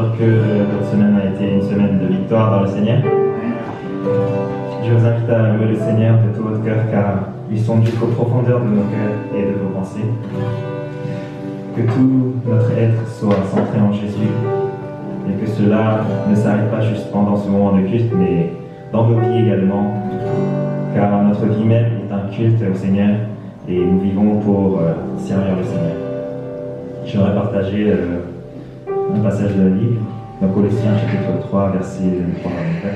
sorte que votre semaine a été une semaine de victoire dans le Seigneur. Je vous invite à louer le Seigneur de tout votre cœur, car il sonde jusqu'aux profondeurs de nos cœurs et de vos pensées. Que tout notre être soit centré en Jésus, et que cela ne s'arrête pas juste pendant ce moment de culte, mais dans vos vies également, car notre vie même est un culte au Seigneur, et nous vivons pour servir le Seigneur. J'aimerais partager un passage de la Bible, dans Colossiens chapitre 3, versets 23 à 24.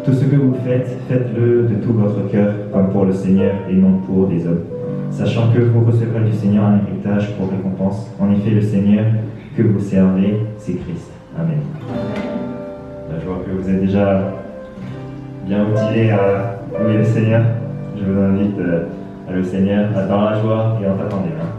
Tout ce que vous faites, faites-le de tout votre cœur, comme pour le Seigneur et non pour des hommes, sachant que vous recevrez du Seigneur un héritage pour récompense. En effet, le Seigneur que vous servez, c'est Christ. Amen. Je vois que vous êtes déjà bien motivés à louer le Seigneur. Je vous invite à louer le Seigneur dans la joie et en tapant des mains.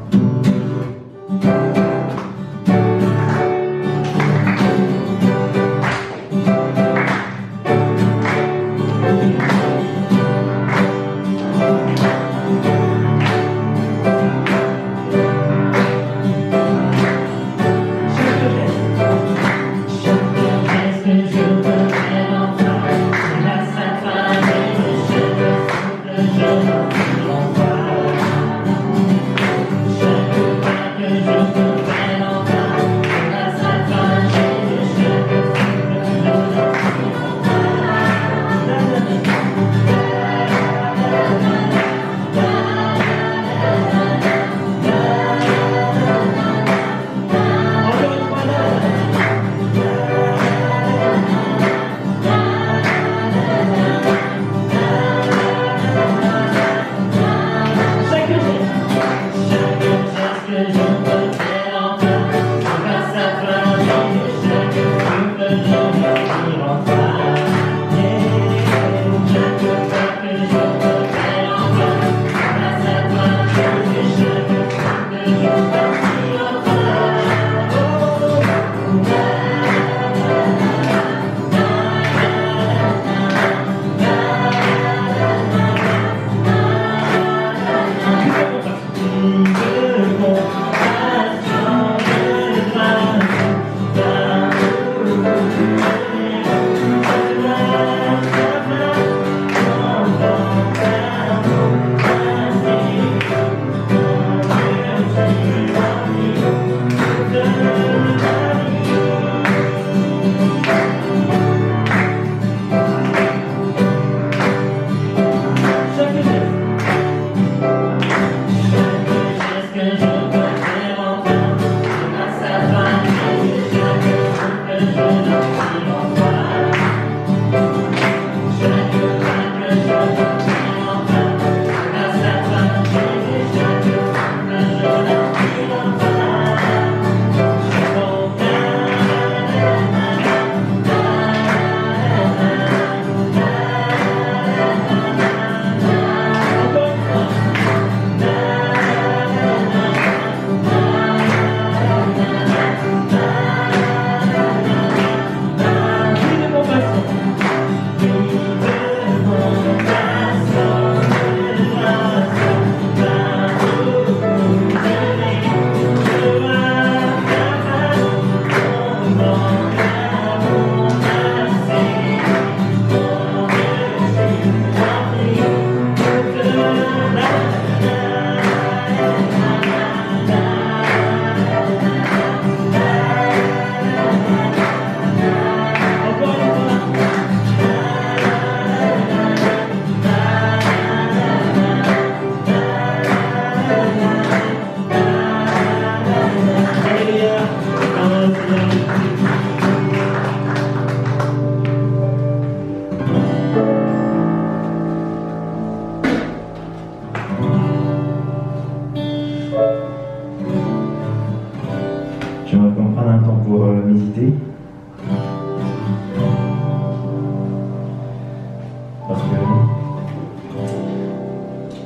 J'aimerais qu'on prenne un temps pour méditer. Parce que,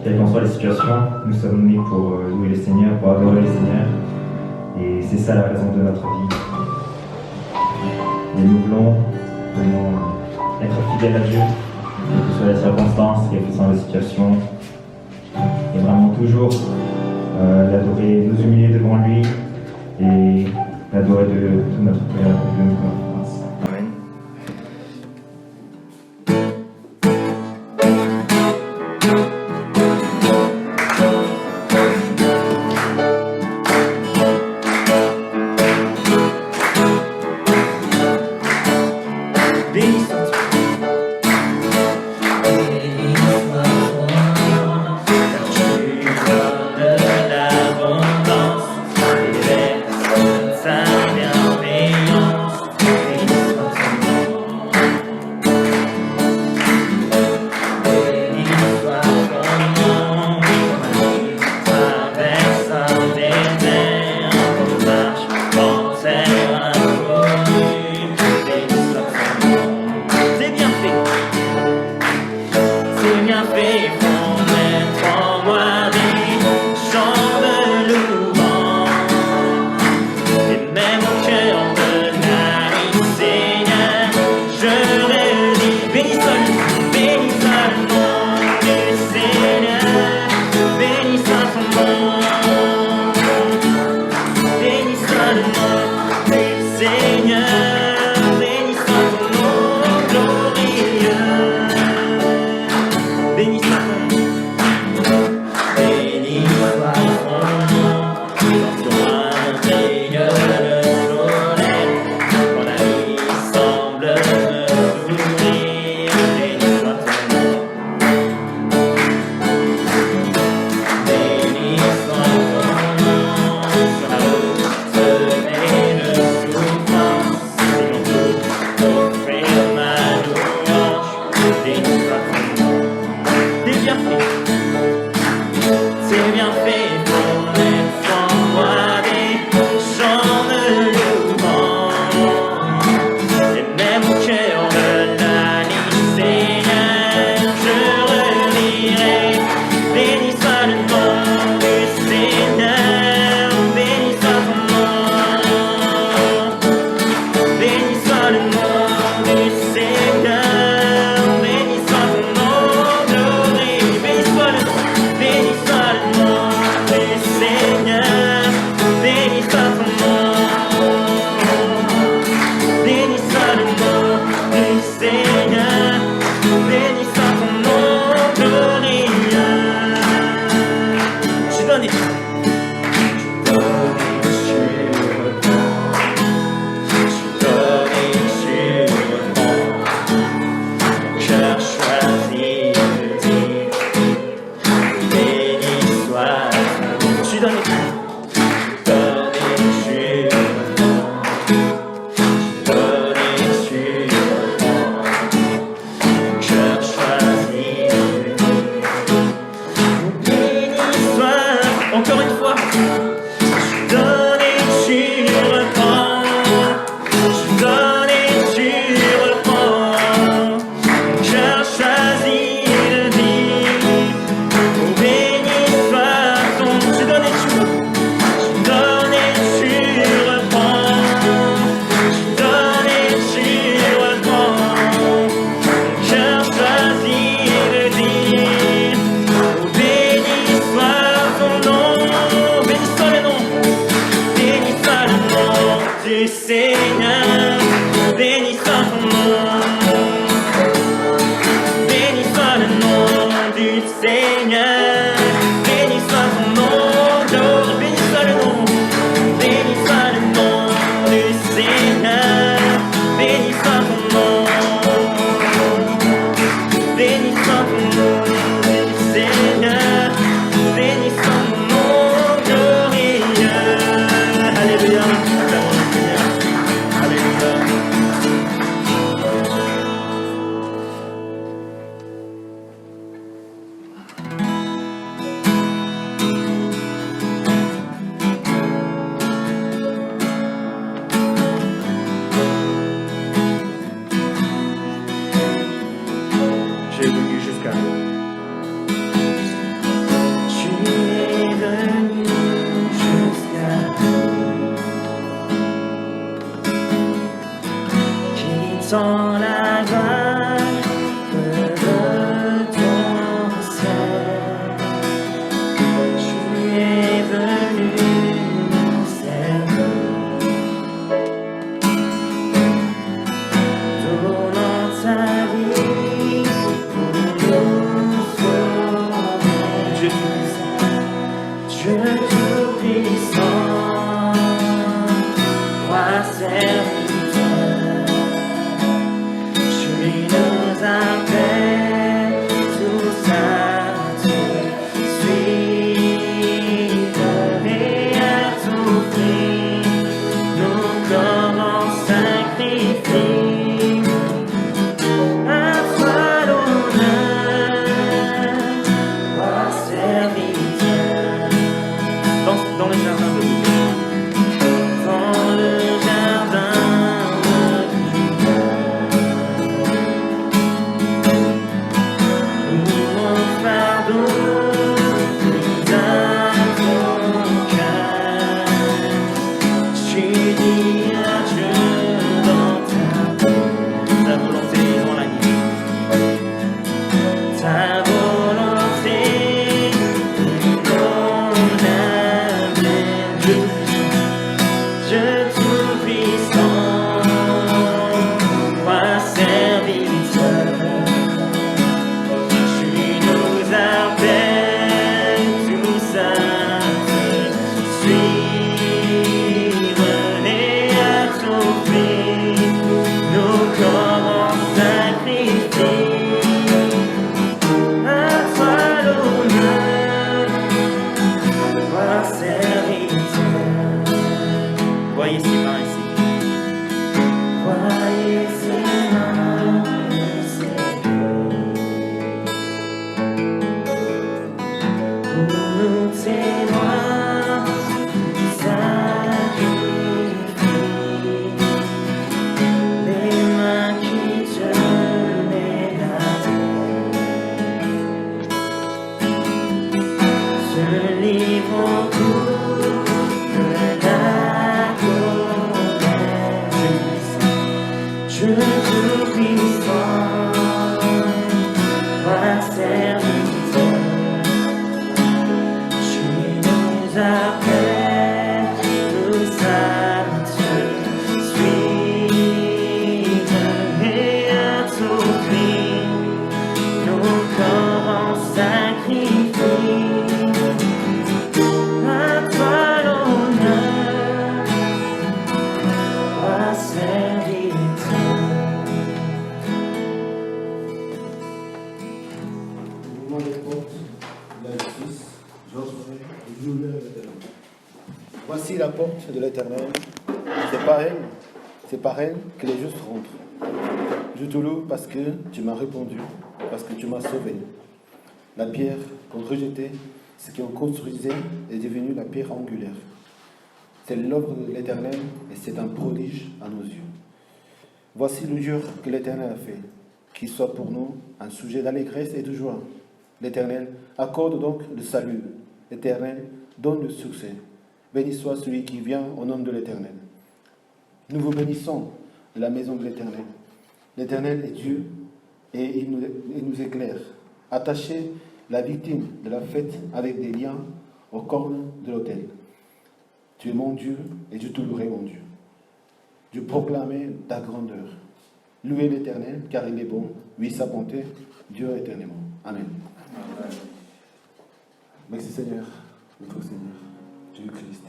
quelles qu'en soient les situations, nous sommes nés pour louer le Seigneur, pour adorer le Seigneur. Et c'est ça la raison de notre vie. Et nous voulons être fidèles à Dieu, quelles que soient les circonstances, quelles que soient les situations. Et vraiment toujours l'adorer, nous humilier devant lui et la durée de notre prière et de notre grâce. Amen. Sans la vague de ton ciel, tu es venu nous servir. serviteur. Tu nous appelles tous à te suivre et à t'offrir nos corps en sacrifice. À toi l'honneur, roi serviteur. Dans le jardin de Voici la porte de l'Éternel, c'est par elle que les justes rentrent. Je te loue parce que tu m'as répondu, parce que tu m'as sauvé. La pierre qu'on rejetait, ce qu'on construisait, est devenue la pierre angulaire. C'est l'œuvre de l'Éternel et c'est un prodige à nos yeux. Voici le jour que l'Éternel a fait, qu'il soit pour nous un sujet d'allégresse et de joie. L'Éternel accorde donc le salut. L'Éternel donne le succès. Béni soit celui qui vient au nom de l'Éternel. Nous vous bénissons de la maison de l'Éternel. L'Éternel est Dieu et il nous éclaire. Attachez la victime de la fête avec des liens aux cornes de l'autel. Tu es mon Dieu et je te louerai, mon Dieu. Je proclamerai ta grandeur. Louez l'Éternel car il est bon. Oui, sa bonté dure éternellement. Amen. Amen. Merci Seigneur, notre Seigneur, Jésus-Christ.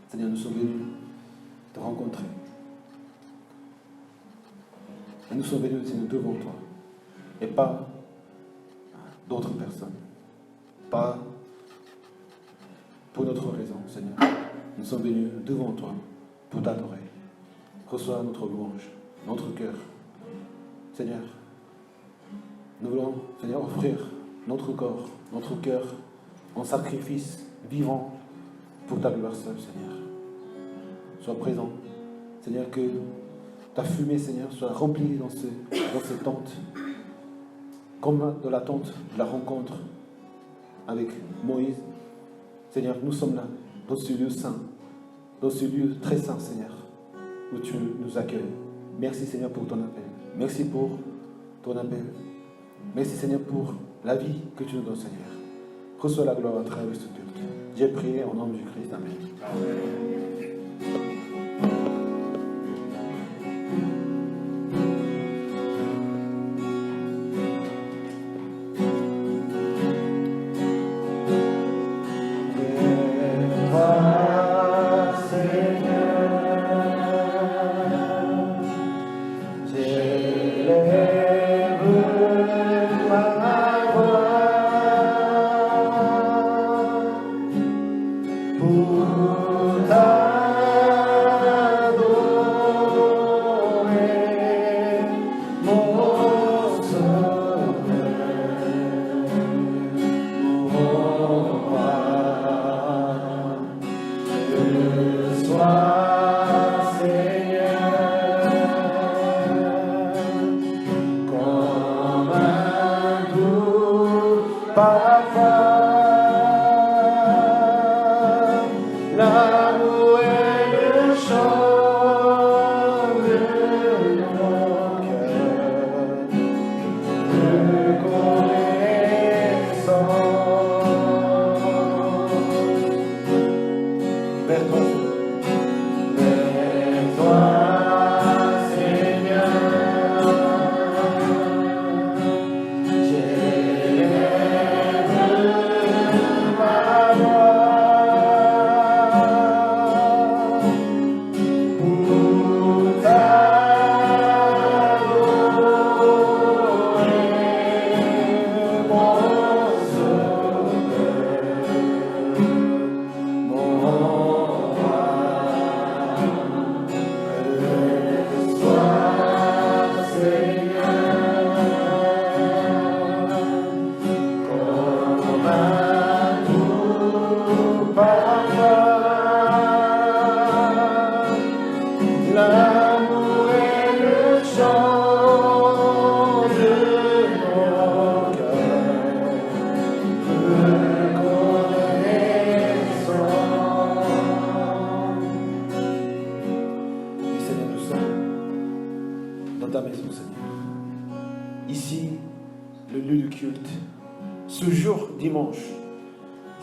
Seigneur, nous sommes venus te rencontrer. Et nous sommes venus, Seigneur, devant toi. Et pas d'autres personnes. Pas pour notre raison, Seigneur. Nous sommes venus devant toi pour t'adorer. Reçois notre louange, notre cœur. Seigneur, nous voulons, Seigneur, offrir notre corps, notre cœur en sacrifice vivant pour ta gloire seule, Seigneur. Sois présent, Seigneur, que ta fumée, Seigneur, soit remplie dans ces tentes, comme dans la tente de la rencontre avec Moïse. Seigneur, nous sommes là, dans ce lieu saint, dans ce lieu très saint, Seigneur, où tu nous accueilles. Merci, Seigneur, pour ton appel. Merci pour ton appel. Merci, Seigneur, pour la vie que tu nous donnes, Seigneur. Reçois la gloire à travers ce culte. J'ai prié au nom du Christ. Amen. Amen.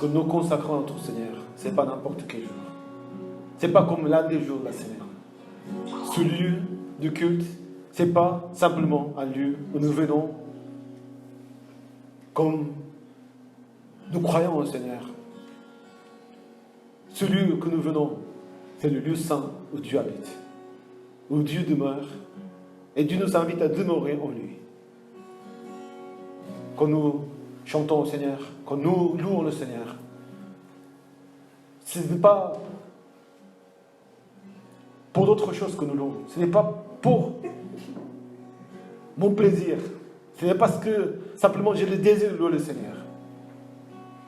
Que nous consacrons à notre Seigneur, ce n'est pas n'importe quel jour. Ce n'est pas comme l'un des jours de la semaine. Ce lieu de culte, ce n'est pas simplement un lieu où nous venons comme nous croyons au Seigneur. Ce lieu que nous venons, c'est le lieu saint où Dieu habite, où Dieu demeure, et Dieu nous invite à demeurer en lui. Quand nous chantons au Seigneur, quand nous louons le Seigneur, ce n'est pas pour d'autres choses que nous louons. Ce n'est pas pour mon plaisir. Ce n'est parce que simplement j'ai le désir de louer le Seigneur.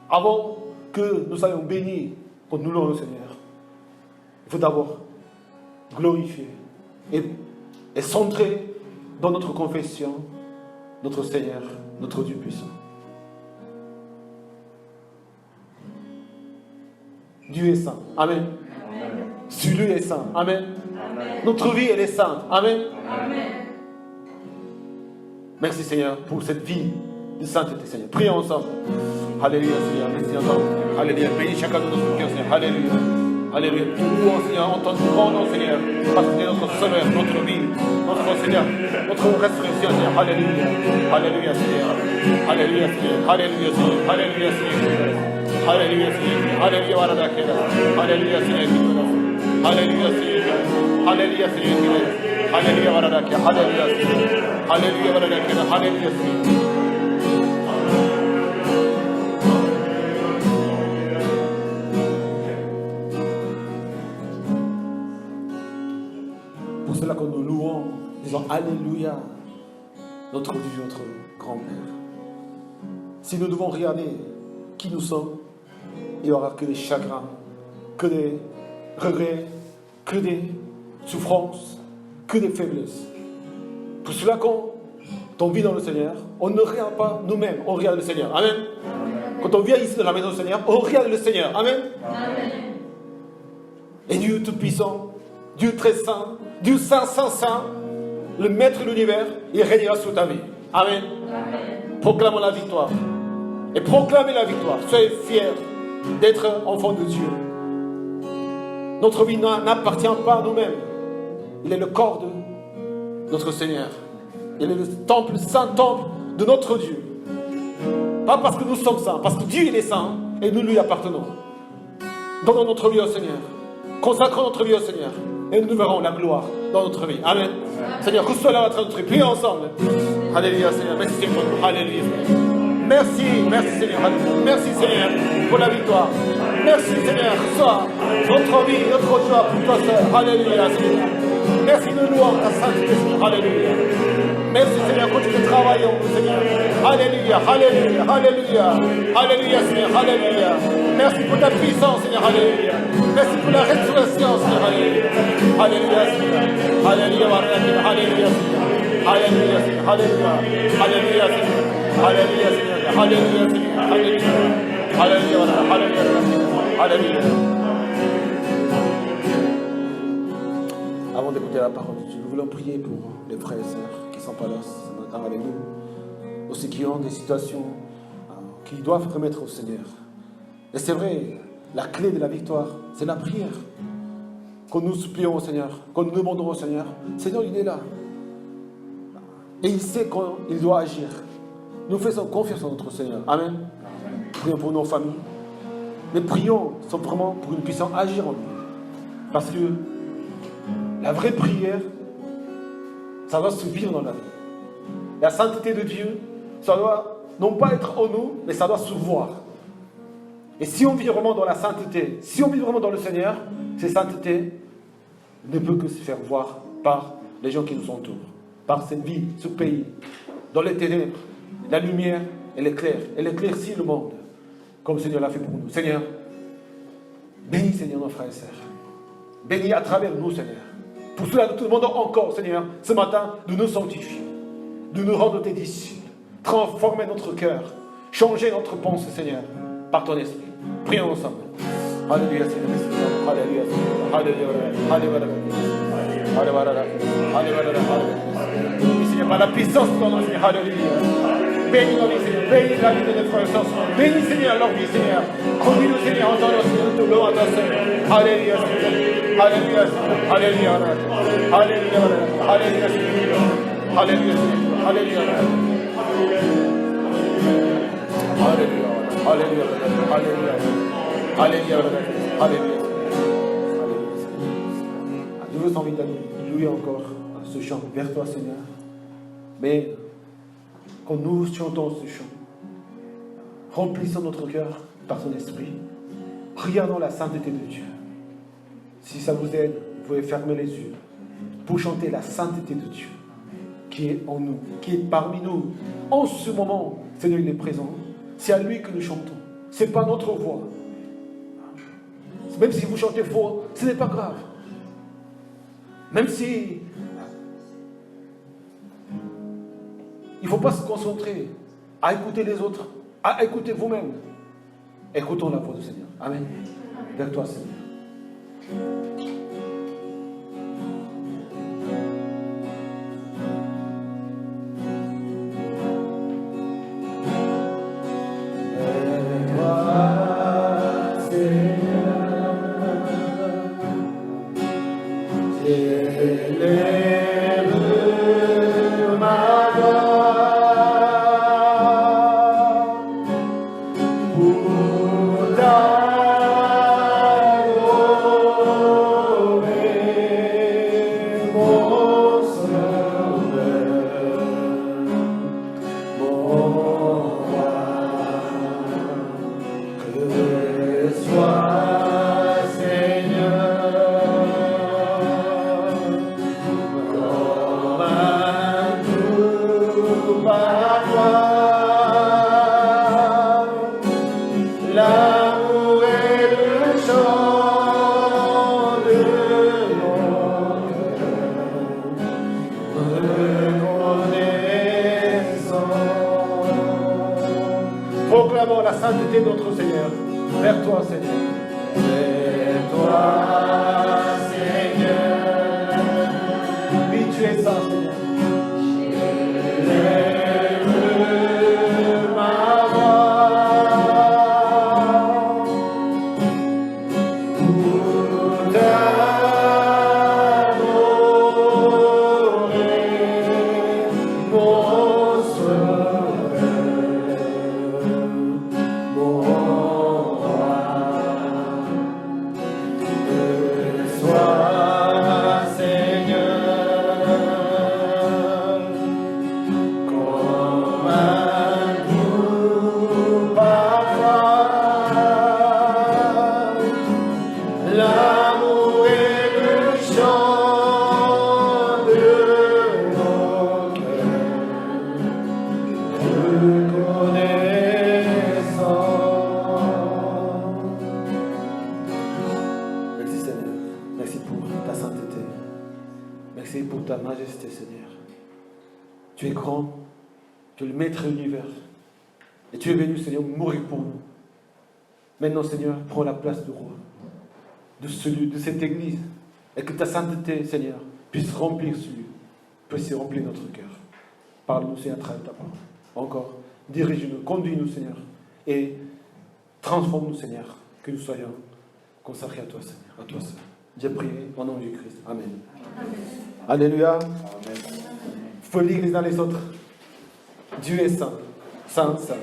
Avant que nous soyons bénis quand nous louons le Seigneur, il faut d'abord glorifier et centrer dans notre confession notre Seigneur, notre Dieu puissant. Dieu est saint. Amen. Celui est saint. Amen. Amen. Notre vie, elle est sainte. Amen. Amen. Merci Seigneur pour cette vie de sainteté, Seigneur. Prions ensemble. Alléluia, Seigneur. Merci encore. Alléluia. Bénis chacun de notre cœur, Seigneur. Alléluia. Alléluia. Nous, Seigneur, en ton grand nom, Seigneur, parce que tu es notre sauveur, notre vie, notre Seigneur, notre résurrection, Seigneur. Alléluia. Alléluia, Seigneur. Alléluia, Seigneur. Alléluia, Seigneur. Alléluia, Seigneur. Alléluia, Seigneur. Alléluia, Waradakela. Alléluia, Seigneur. Alléluia, Seigneur. Alléluia, Seigneur. Alléluia, Waradakela. Alléluia, Seigneur. Alléluia, Waradakela. Alléluia, Seigneur. Pour cela que nous louons, disons Alléluia, notre Dieu, notre grand-père. Si nous devons regarder qui nous sommes, il n'y aura que des chagrins, que des regrets, que des souffrances, que des faiblesses. Pour cela, quand on vit dans le Seigneur, on ne regarde pas nous-mêmes, on regarde le Seigneur. Amen. Quand on vient ici dans la maison du Seigneur, on regarde le Seigneur. Amen. Amen. Et Dieu tout-puissant, Dieu très saint, Dieu saint, saint, saint, le maître de l'univers, il régnera sur ta vie. Amen. Amen. Proclamons la victoire. Et proclamez la victoire. Soyez fiers d'être enfants de Dieu. Notre vie n'appartient pas à nous-mêmes. Il est le corps de notre Seigneur. Il est le temple, saint temple de notre Dieu. Pas parce que nous sommes saints, parce que Dieu il est saint et nous lui appartenons. Donnons notre vie au Seigneur. Consacrons notre vie au Seigneur. Et nous verrons la gloire dans notre vie. Amen. Amen. Seigneur, reçois la notre vie. Prions ensemble. Alléluia, Seigneur. Merci, Seigneur. Alléluia. Merci, merci, Seigneur. Merci, Seigneur, pour la victoire. Merci, Seigneur. Reçois notre vie, notre joie pour toi, Seigneur. Alléluia, Seigneur. Merci, nous louons ta sainteté, Seigneur. Alléluia. Merci Seigneur, continue de travailler en nous Seigneur. Alléluia, alléluia, alléluia, alléluia Seigneur, alléluia. Merci pour ta puissance Seigneur, alléluia. Merci pour la restauration Seigneur, alléluia. Alléluia Seigneur, alléluia, alléluia Seigneur. Alléluia Seigneur, alléluia, alléluia Seigneur. Alléluia Seigneur, alléluia Seigneur, alléluia. Alléluia, alléluia, alléluia. Avant d'écouter la parole de Dieu, nous voulons prier pour les frères et sœurs qui ne sont pas là ce matin avec nous, aussi qui ont des situations qu'ils doivent remettre au Seigneur. Et c'est vrai, la clé de la victoire, c'est la prière. Quand nous supplions au Seigneur, quand nous demandons au Seigneur, Seigneur, il est là. Et il sait quand il doit agir. Nous faisons confiance en notre Seigneur. Amen. Prions pour nos familles. Mais prions simplement pour que nous puissions agir en nous. Parce que la vraie prière, ça doit se vivre dans la vie. La sainteté de Dieu, ça doit non pas être en nous, mais ça doit se voir. Et si on vit vraiment dans la sainteté, si on vit vraiment dans le Seigneur, cette sainteté ne peut que se faire voir par les gens qui nous entourent, par cette vie, ce pays, dans les ténèbres, la lumière, elle éclaire, elle éclaircit le monde, comme le Seigneur l'a fait pour nous. Seigneur, bénis Seigneur nos frères et sœurs, bénis à travers nous Seigneur. Pour cela, nous te demandons encore, Seigneur, ce matin, de nous sanctifier, de nous rendre tes disciples, transformer notre cœur, changer notre pensée, Seigneur, par ton esprit. Prions ensemble. Alléluia, Seigneur. Alléluia, Seigneur. Alléluia. Alléluia. Alléluia. Oui, Seigneur, par la puissance de ton nom, Seigneur. Alléluia. Bénis nos vies, Seigneur. Bénis la vie de notre frère et sœurs. Bénis, Seigneur, leur vie, Seigneur. Conduis-nous, Seigneur, en ton nom, Seigneur, de l'eau à ta Seigneur. Alléluia, Seigneur. Alléluia, Seigneur. Alléluia. Alléluia. Alléluia, Seigneur. Alléluia, Seigneur. Alléluia. Alléluia. Alléluia. Alléluia. Alléluia. Alléluia. Je vous invite à louer encore ce chant vers toi, Seigneur. Mais quand nous chantons ce chant, remplissons notre cœur par son esprit. Regardons la sainteté de Dieu. Si ça vous aide, vous pouvez fermer les yeux pour chanter la sainteté de Dieu qui est en nous, qui est parmi nous. En ce moment, Seigneur, il est présent. C'est à lui que nous chantons. Ce n'est pas notre voix. Même si vous chantez faux, ce n'est pas grave. Même si il ne faut pas se concentrer à écouter les autres, à écouter vous-même. Écoutons la voix du Seigneur. Amen. Vers toi, Seigneur. Proclamons la sainteté de notre Seigneur. Vers toi, Seigneur. Vers toi, Seigneur. Oui, tu es saint, Seigneur. Lève ma voix pour t'adorer, mon Sauveur. Merci pour ta sainteté. Merci pour ta majesté, Seigneur. Tu es grand, tu es le maître de l'univers. Et tu es venu, Seigneur, mourir pour nous. Maintenant, Seigneur, prends la place du roi, de cette église. Et que ta sainteté, Seigneur, puisse remplir ce lieu, puisse remplir notre cœur. Parle-nous, Seigneur, à travers ta parole. Encore, dirige-nous, conduis-nous, Seigneur. Et transforme-nous, Seigneur, que nous soyons consacrés à toi, Seigneur, à toi seul. J'ai prié au nom de Christ. Amen. Amen. Alléluia. Amen. Il faut lire les uns les autres. Dieu est saint. Saint, saint.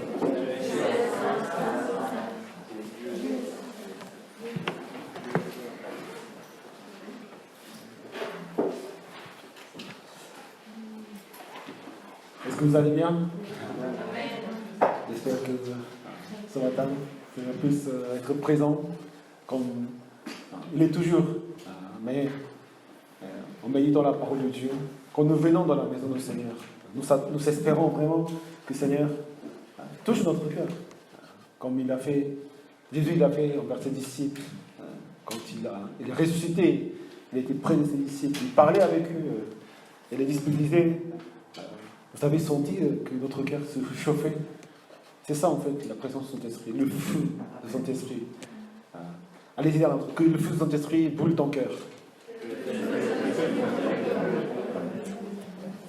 Est-ce que vous allez bien? J'espère que ce matin, vous allez plus être présent comme il est toujours. Mais en méditant la parole de Dieu, quand nous venons dans la maison du Seigneur, nous espérons vraiment que le Seigneur touche notre cœur. Comme il a fait, Jésus l'a fait envers ses disciples. Quand il est ressuscité, il était près de ses disciples, il parlait avec eux. Et les disciples disaient, vous avez senti que notre cœur se chauffait? C'est ça en fait, la présence du Saint-Esprit, le feu du Saint-Esprit. Allez-y, que le feu du Saint-Esprit brûle ton cœur.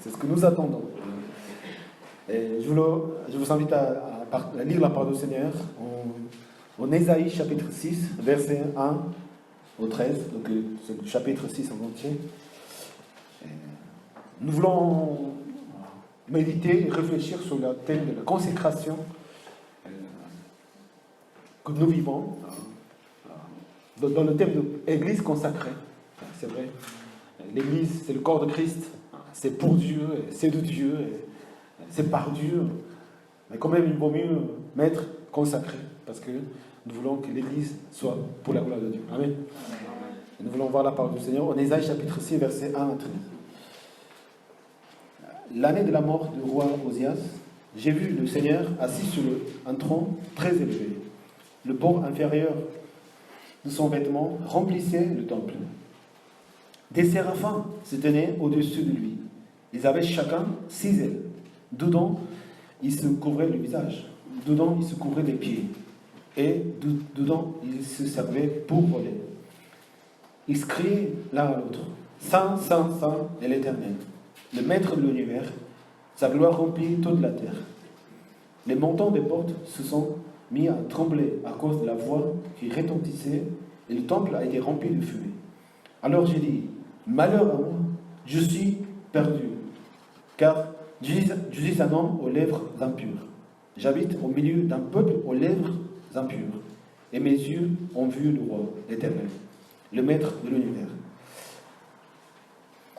C'est ce que nous attendons. Et je vous invite à lire la parole du Seigneur en Ésaïe chapitre 6, verset 1 au 13, donc c'est le chapitre 6 en entier. Nous voulons méditer et réfléchir sur le thème de la consécration que nous vivons, dans le thème de l'Église consacrée. C'est vrai, l'Église c'est le corps de Christ, c'est pour Dieu, c'est de Dieu, c'est par Dieu, mais quand même il vaut mieux mettre consacré, parce que nous voulons que l'Église soit pour la gloire de Dieu. Amen. Et nous voulons voir la parole du Seigneur en Ésaïe chapitre 6, verset 1 à 13. L'année de la mort du roi Osias, j'ai vu le Seigneur assis sur un trône très élevé. Le bord inférieur de son vêtement remplissait le temple. Des séraphins se tenaient au-dessus de lui. Ils avaient chacun 6 ailes. Dedans, ils se couvraient le visage. Dedans, ils se couvraient les pieds. Et dedans, ils se servaient pour voler. Ils se criaient l'un à l'autre. Saint, Saint, Saint est l'Éternel, le maître de l'univers. Sa gloire remplit toute la terre. Les montants des portes se sont mis à trembler à cause de la voix qui retentissait, et le temple a été rempli de fumée. Alors j'ai dit, malheur à moi, je suis perdu, car je suis un homme aux lèvres impures. J'habite au milieu d'un peuple aux lèvres impures, et mes yeux ont vu le roi, l'Éternel, le maître de l'univers.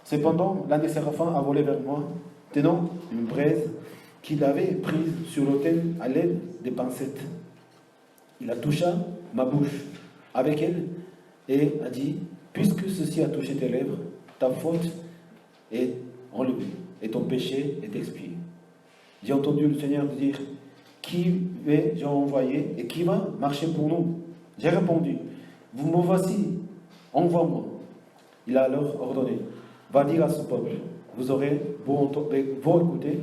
Cependant, l'un des séraphins a volé vers moi, tenant une braise qu'il avait prise sur l'autel à l'aide des pincettes. Il a touché ma bouche avec elle et a dit, puisque ceci a touché tes lèvres, ta faute est enlevée et ton péché est expié. J'ai entendu le Seigneur dire, qui vais-je envoyer et qui va marcher pour nous? J'ai répondu, vous me voici, envoie-moi. Il a alors ordonné, va dire à ce peuple, vous aurez beau écouter,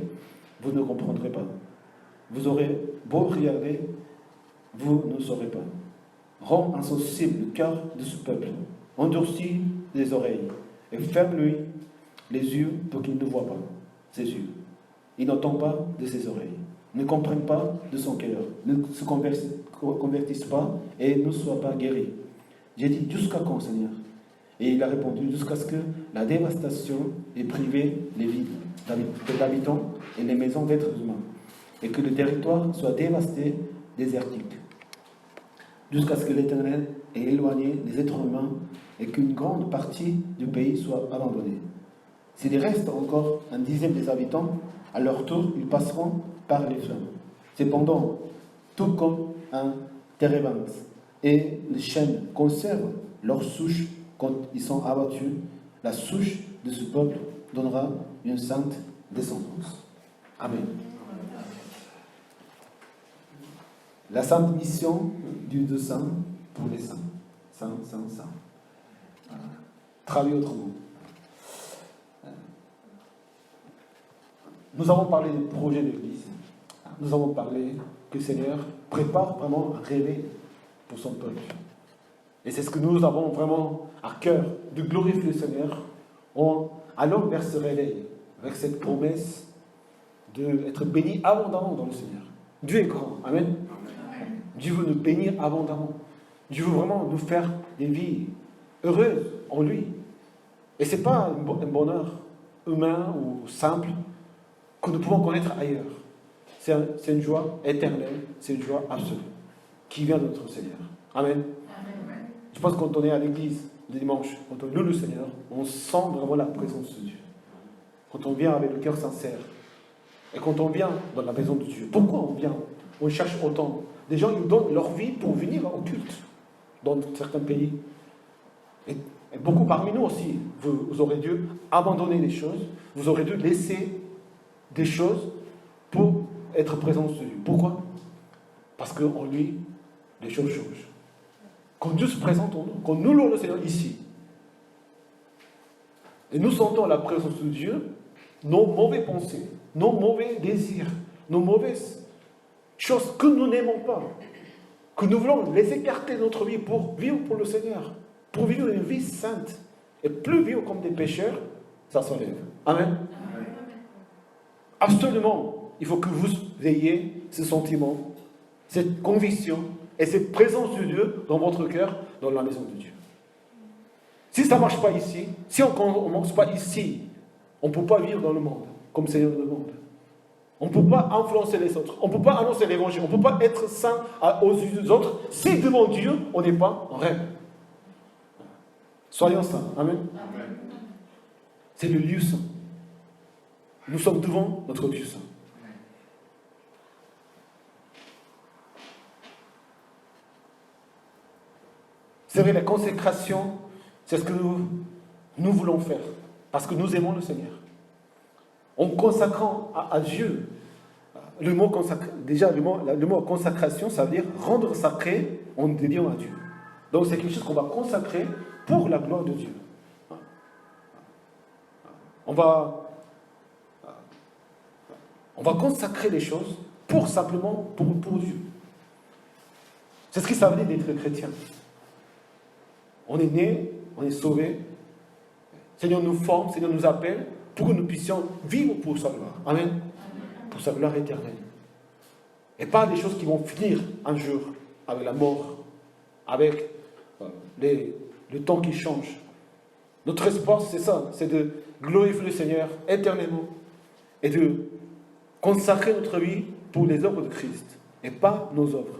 vous ne comprendrez pas. Vous aurez beau regarder, vous ne saurez pas. Rends insensible le cœur de ce peuple, endurcis les oreilles, et ferme-lui les yeux pour qu'il ne voie pas ses yeux. Il n'entend pas de ses oreilles, ne comprenne pas de son cœur, ne se convertisse pas et ne soit pas guéri. J'ai dit, jusqu'à quand, Seigneur? Et il a répondu, jusqu'à ce que la dévastation ait privé les villes d'habitants et les maisons d'êtres humains, et que le territoire soit dévasté, désertique, jusqu'à ce que l'Éternel ait éloigné les êtres humains et qu'une grande partie du pays soit abandonnée. S'il reste encore un dixième des habitants, à leur tour, ils passeront par les flammes. Cependant, tout comme un térébinthe et les chênes conservent leur souche quand ils sont abattus, la souche de ce peuple donnera une sainte descendance. Amen. La sainte mission du saint pour les saints. Saint, saint, saint. travailler autrement. Nous avons parlé des projets de l'Église. Nous avons parlé que le Seigneur prépare vraiment un réveil pour son peuple. Et c'est ce que nous avons vraiment à cœur, de glorifier le Seigneur en allant vers ce réveil, vers cette promesse d'être béni abondamment dans le Seigneur. Dieu est grand. Amen. Dieu veut nous bénir abondamment. Dieu veut vraiment nous faire des vies heureuses en lui. Et ce n'est pas un bonheur humain ou simple que nous pouvons connaître ailleurs. C'est une joie éternelle, c'est une joie absolue qui vient de notre Seigneur. Amen. Je pense que quand on est à l'église le dimanche, quand on loue le Seigneur, on sent vraiment la présence de Dieu. Quand on vient avec le cœur sincère, et quand on vient dans la maison de Dieu, pourquoi on vient? On cherche autant. Des gens, ils donnent leur vie pour venir au culte dans certains pays. Et beaucoup parmi nous aussi, vous aurez dû abandonner des choses, vous aurez dû laisser des choses pour être présent de Dieu. Pourquoi? Parce qu'en lui, les choses changent. Quand Dieu se présente en nous, quand nous louons le Seigneur ici, et nous sentons la présence de Dieu, nos mauvaises pensées, nos mauvais désirs, nos mauvaises choses que nous n'aimons pas, que nous voulons les écarter de notre vie pour vivre pour le Seigneur, pour vivre une vie sainte, et plus vivre comme des pécheurs, ça s'enlève. Amen. Absolument, il faut que vous ayez ce sentiment, cette conviction et cette présence de Dieu dans votre cœur, dans la maison de Dieu. Si ça ne marche pas ici, si on ne commence pas ici, on ne peut pas vivre dans le monde comme Seigneur le demande. On ne peut pas influencer les autres, on ne peut pas annoncer l'évangile, on ne peut pas être saint aux yeux des autres si devant Dieu on n'est pas en rêve. Soyons saints. Amen. Amen. C'est le lieu saint. Nous sommes devant notre Dieu saint. C'est vrai, la consécration, c'est ce que nous voulons faire, parce que nous aimons le Seigneur. En consacrant à Dieu, le mot consacration, ça veut dire rendre sacré en dédiant à Dieu. Donc c'est quelque chose qu'on va consacrer pour la gloire de Dieu. On va consacrer les choses pour simplement pour Dieu. C'est ce que ça veut dire d'être chrétien. On est né, on est sauvé. Seigneur nous forme, Seigneur nous appelle pour que nous puissions vivre pour sa gloire. Amen. Pour sa gloire éternelle. Et pas des choses qui vont finir un jour avec la mort, avec le temps qui change. Notre espoir, c'est ça, c'est de glorifier le Seigneur éternellement et de consacrer notre vie pour les œuvres de Christ et pas nos œuvres.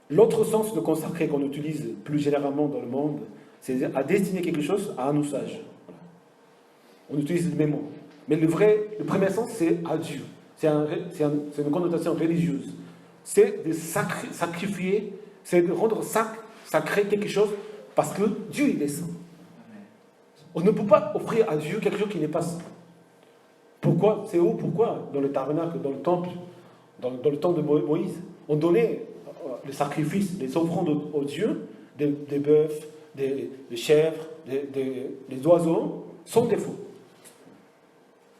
L'autre sens de consacrer qu'on utilise plus généralement dans le monde, c'est à destiner quelque chose à un usage. Voilà. On utilise le même mot. Mais le premier sens, c'est à Dieu. C'est une connotation religieuse. C'est de sacrifier, c'est de rendre sacré quelque chose parce que Dieu, il est saint. On ne peut pas offrir à Dieu quelque chose qui n'est pas saint. Pourquoi? C'est où? Pourquoi? Dans le tabernacle, dans le temple, dans le temps de Moïse, on donnait le sacrifice, les offrandes aux dieux, des bœufs, des chèvres, des oiseaux, sans défaut.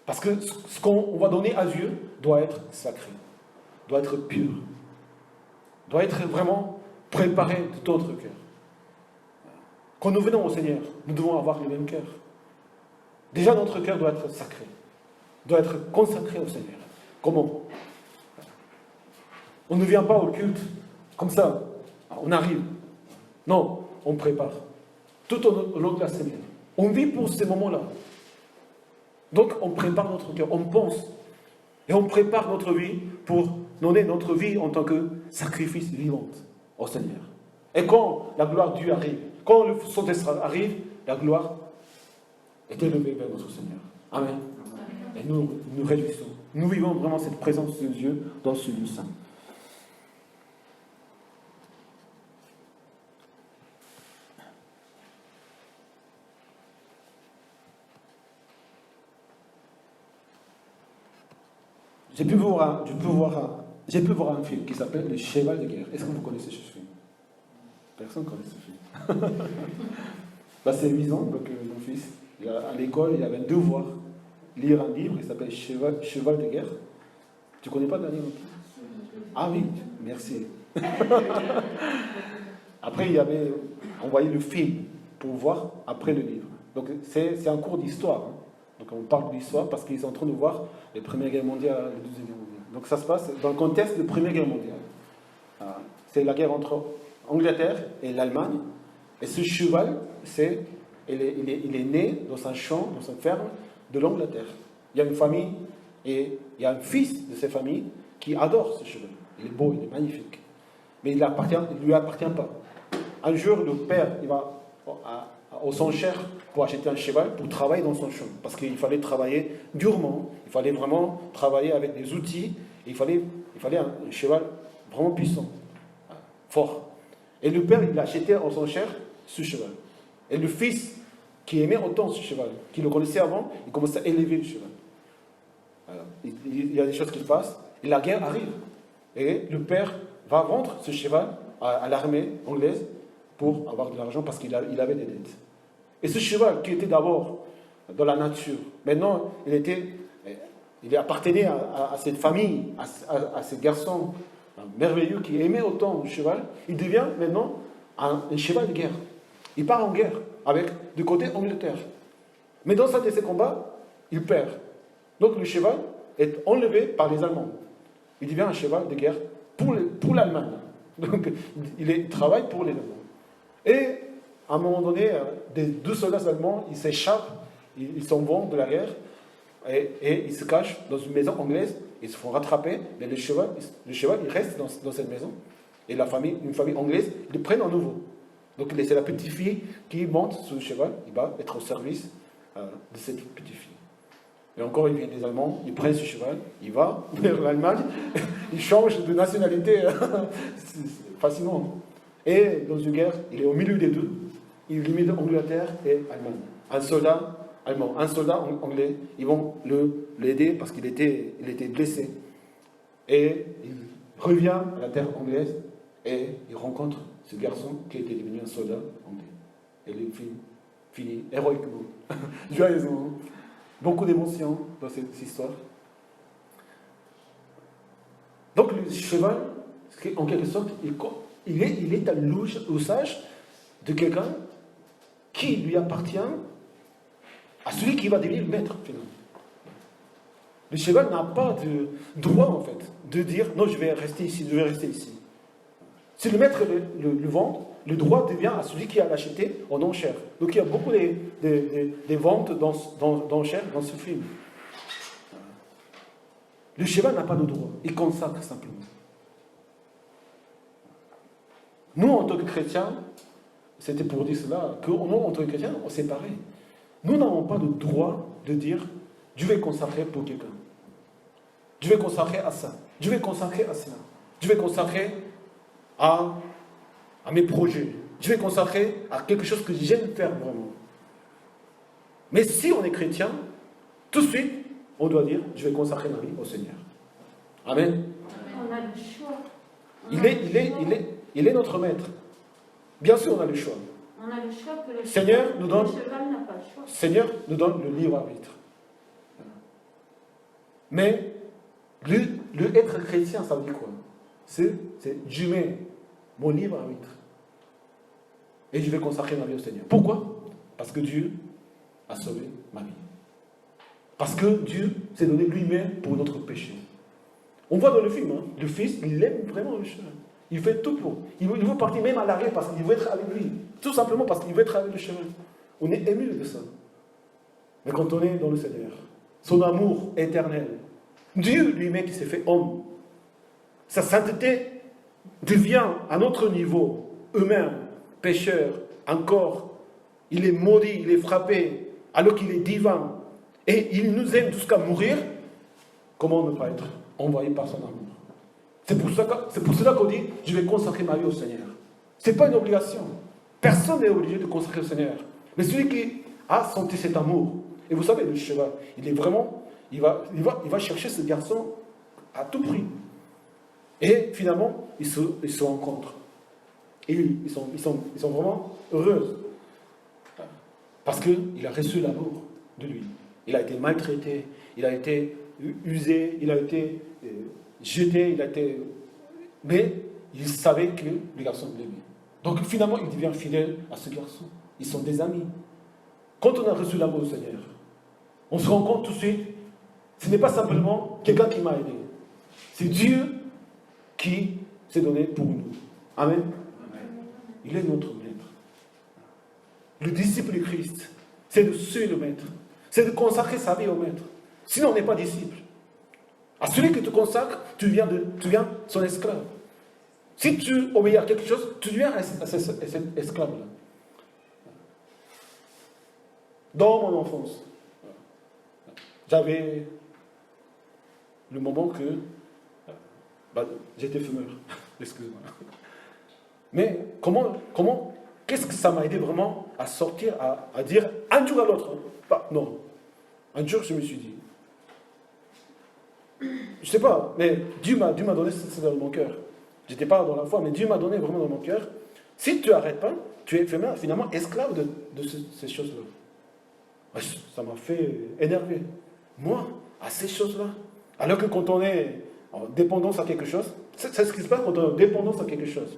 Parce que ce qu'on va donner à Dieu doit être sacré, doit être pur, doit être vraiment préparé de tout notre cœur. Quand nous venons au Seigneur, nous devons avoir le même cœur. Déjà, notre cœur doit être sacré, doit être consacré au Seigneur. Comment? On ne vient pas au culte comme ça, on arrive. Non, on prépare. Tout au long de la semaine. On vit pour ces moments-là. Donc, on prépare notre cœur, on pense. Et on prépare notre vie pour donner notre vie en tant que sacrifice vivant au Seigneur. Et quand la gloire de Dieu arrive, quand le Saint-Esprit arrive, la gloire est élevée vers notre Seigneur. Amen. Et nous nous réjouissons. Nous vivons vraiment cette présence de Dieu dans ce lieu saint. J'ai pu voir un film qui s'appelle Le Cheval de guerre. Est-ce que vous connaissez ce film? Personne ne connaît ce film. Bah, c'est 8 ans, donc mon fils. À l'école, il avait un devoir. Lire un livre, il s'appelle Cheval de guerre. Tu connais pas Daniel? Ah oui, merci. Après, il avait envoyé le film pour voir après le livre. Donc c'est un cours d'histoire. Hein. Donc on parle d'histoire parce qu'ils sont en train de voir les Première Guerre mondiale, les Deuxième Guerre mondiale. Donc ça se passe dans le contexte de Première Guerre mondiale. C'est la guerre entre Angleterre et l'Allemagne. Et ce cheval, il est né dans un champ, dans une ferme de l'Angleterre. Il y a une famille et il y a un fils de cette famille qui adore ce cheval. Il est beau, il est magnifique. Mais il ne lui appartient pas. Un jour, le père, il va aux enchères pour acheter un cheval pour travailler dans son champ. Parce qu'il fallait travailler durement, il fallait vraiment travailler avec des outils, et il fallait un cheval vraiment puissant, fort. Et le père, il a acheté aux enchères ce cheval. Et le fils, qui aimait autant ce cheval, qui le connaissait avant, il commence à élever le cheval. Alors, il y a des choses qui se passent, et la guerre arrive. Et le père va vendre ce cheval à l'armée anglaise pour avoir de l'argent parce qu'il avait des dettes. Et ce cheval qui était d'abord dans la nature, maintenant il appartenait à cette famille, à ces garçons merveilleux qui aimaient autant le cheval, il devient maintenant un cheval de guerre. Il part en guerre du côté Angleterre. Mais dans un de ces combats, il perd. Donc le cheval est enlevé par les Allemands. Il devient un cheval de guerre pour l'Allemagne. Donc il travaille pour les Allemands. Et à un moment donné, deux soldats allemands, ils s'échappent, ils s'en vont de la guerre, et ils se cachent dans une maison anglaise, ils se font rattraper, mais le cheval il reste dans cette maison. Et une famille anglaise, ils le prennent à nouveau. Donc c'est la petite fille qui monte sur le cheval, il va être au service de cette petite fille. Et encore, il vient des Allemands, ils prennent ce cheval, il va vers l'Allemagne, il change de nationalité facilement. Et dans une guerre, il est au milieu des deux. Il limite Angleterre et Allemagne. Un soldat allemand, un soldat anglais, ils vont l'aider parce qu'il était blessé. Et il revient à la terre anglaise et il rencontre ce garçon qui était devenu un soldat anglais. Et le film finit héroïquement, joyeusement. Beaucoup d'émotions dans cette histoire. Donc le cheval, en quelque sorte, il est à l'usage de quelqu'un qui lui appartient à celui qui va devenir maître, finalement. Le cheval n'a pas de droit, en fait, de dire « Non, je vais rester ici, je vais rester ici ». Si le maître le vend, le droit devient à celui qui a l'acheté en enchère. Donc il y a beaucoup de ventes d'enchères dans ce film. Le cheval n'a pas de droit, il consacre simplement. Nous, en tant que chrétiens, c'était pour dire cela, que nous, en tant que chrétiens, on s'est pareil. Nous n'avons pas de droit de dire « Je vais consacrer pour quelqu'un. Je vais consacrer à ça. Je vais consacrer à cela. Je vais consacrer à mes projets. Je vais consacrer à quelque chose que j'aime faire vraiment. » Mais si on est chrétien, tout de suite, on doit dire « Je vais consacrer ma vie au Seigneur. » Amen. On a le choix. Il est notre maître. Bien sûr, on a le choix. On a le choix que le Seigneur nous donne, cheval n'a pas le choix. Seigneur nous donne le libre arbitre. Mais le être chrétien, ça veut dire quoi? C'est je mets mon libre arbitre. Et je vais consacrer ma vie au Seigneur. Pourquoi? Parce que Dieu a sauvé ma vie. Parce que Dieu s'est donné lui-même pour notre péché. On voit dans le film, hein, le fils, il aime vraiment le cheval. Il fait tout pour. Il veut partir même à l'arrière parce qu'il veut être avec lui. Tout simplement parce qu'il veut être avec le cheval. On est ému de ça. Mais quand on est dans le Seigneur, son amour éternel, Dieu lui-même qui s'est fait homme, sa sainteté devient à notre niveau humain, pécheur, encore. Il est maudit, il est frappé, alors qu'il est divin. Et il nous aime jusqu'à mourir. Comment ne pas être envahi par son amour? C'est pour cela qu'on dit, je vais consacrer ma vie au Seigneur. Ce n'est pas une obligation. Personne n'est obligé de consacrer au Seigneur. Mais celui qui a senti cet amour, et vous savez, le cheval, il est vraiment, il va chercher ce garçon à tout prix. Et finalement, ils se rencontrent. Et ils sont vraiment heureux. Parce qu'il a reçu l'amour de lui. Il a été maltraité, il a été usé, il a été jeté, mais il savait que le garçon l'aimait. Donc finalement, il devient fidèle à ce garçon. Ils sont des amis. Quand on a reçu l'amour du Seigneur, on se rend compte tout de suite, ce n'est pas simplement quelqu'un qui m'a aidé. C'est Dieu qui s'est donné pour nous. Amen. Il est notre maître. Le disciple du Christ, c'est de suivre le maître. C'est de consacrer sa vie au maître. Sinon, on n'est pas disciple. À celui que tu consacres, tu deviens son esclave. Si tu obéis à quelque chose, tu deviens cet esclave-là. Dans mon enfance, j'avais le moment que j'étais fumeur. Excuse-moi. Mais qu'est-ce que ça m'a aidé vraiment à sortir, à dire un jour à l'autre? Non. Un jour, je me suis dit, je ne sais pas, mais Dieu m'a donné ça dans mon cœur. Je n'étais pas dans la foi, mais Dieu m'a donné vraiment dans mon cœur. Si tu n'arrêtes pas, tu es finalement esclave de ces choses-là. Ça m'a fait énerver. Moi, à ces choses-là. Alors que quand on est en dépendance à quelque chose, c'est ce qui se passe quand on est en dépendance à quelque chose.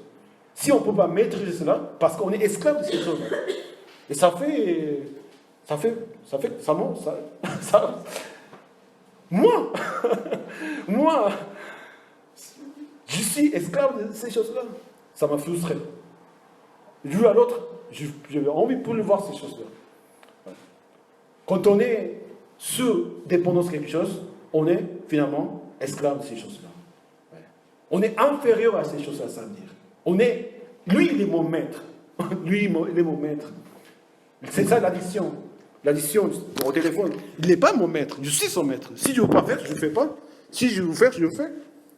Si on ne peut pas maîtriser cela, parce qu'on est esclave de ces choses-là. Et moi, je suis esclave de ces choses-là. Ça m'a frustré. Du jour à l'autre, j'avais envie de plus voir ces choses-là. Quand on est sous dépendance de quelque chose, on est finalement esclave de ces choses-là. On est inférieur à ces choses-là, ça veut dire. Lui, il est mon maître. Lui, il est mon maître. C'est ça l'addition. L'addition au téléphone. Il n'est pas mon maître, je suis son maître. Si je ne veux pas faire, je ne le fais pas. Si je veux faire, je le fais.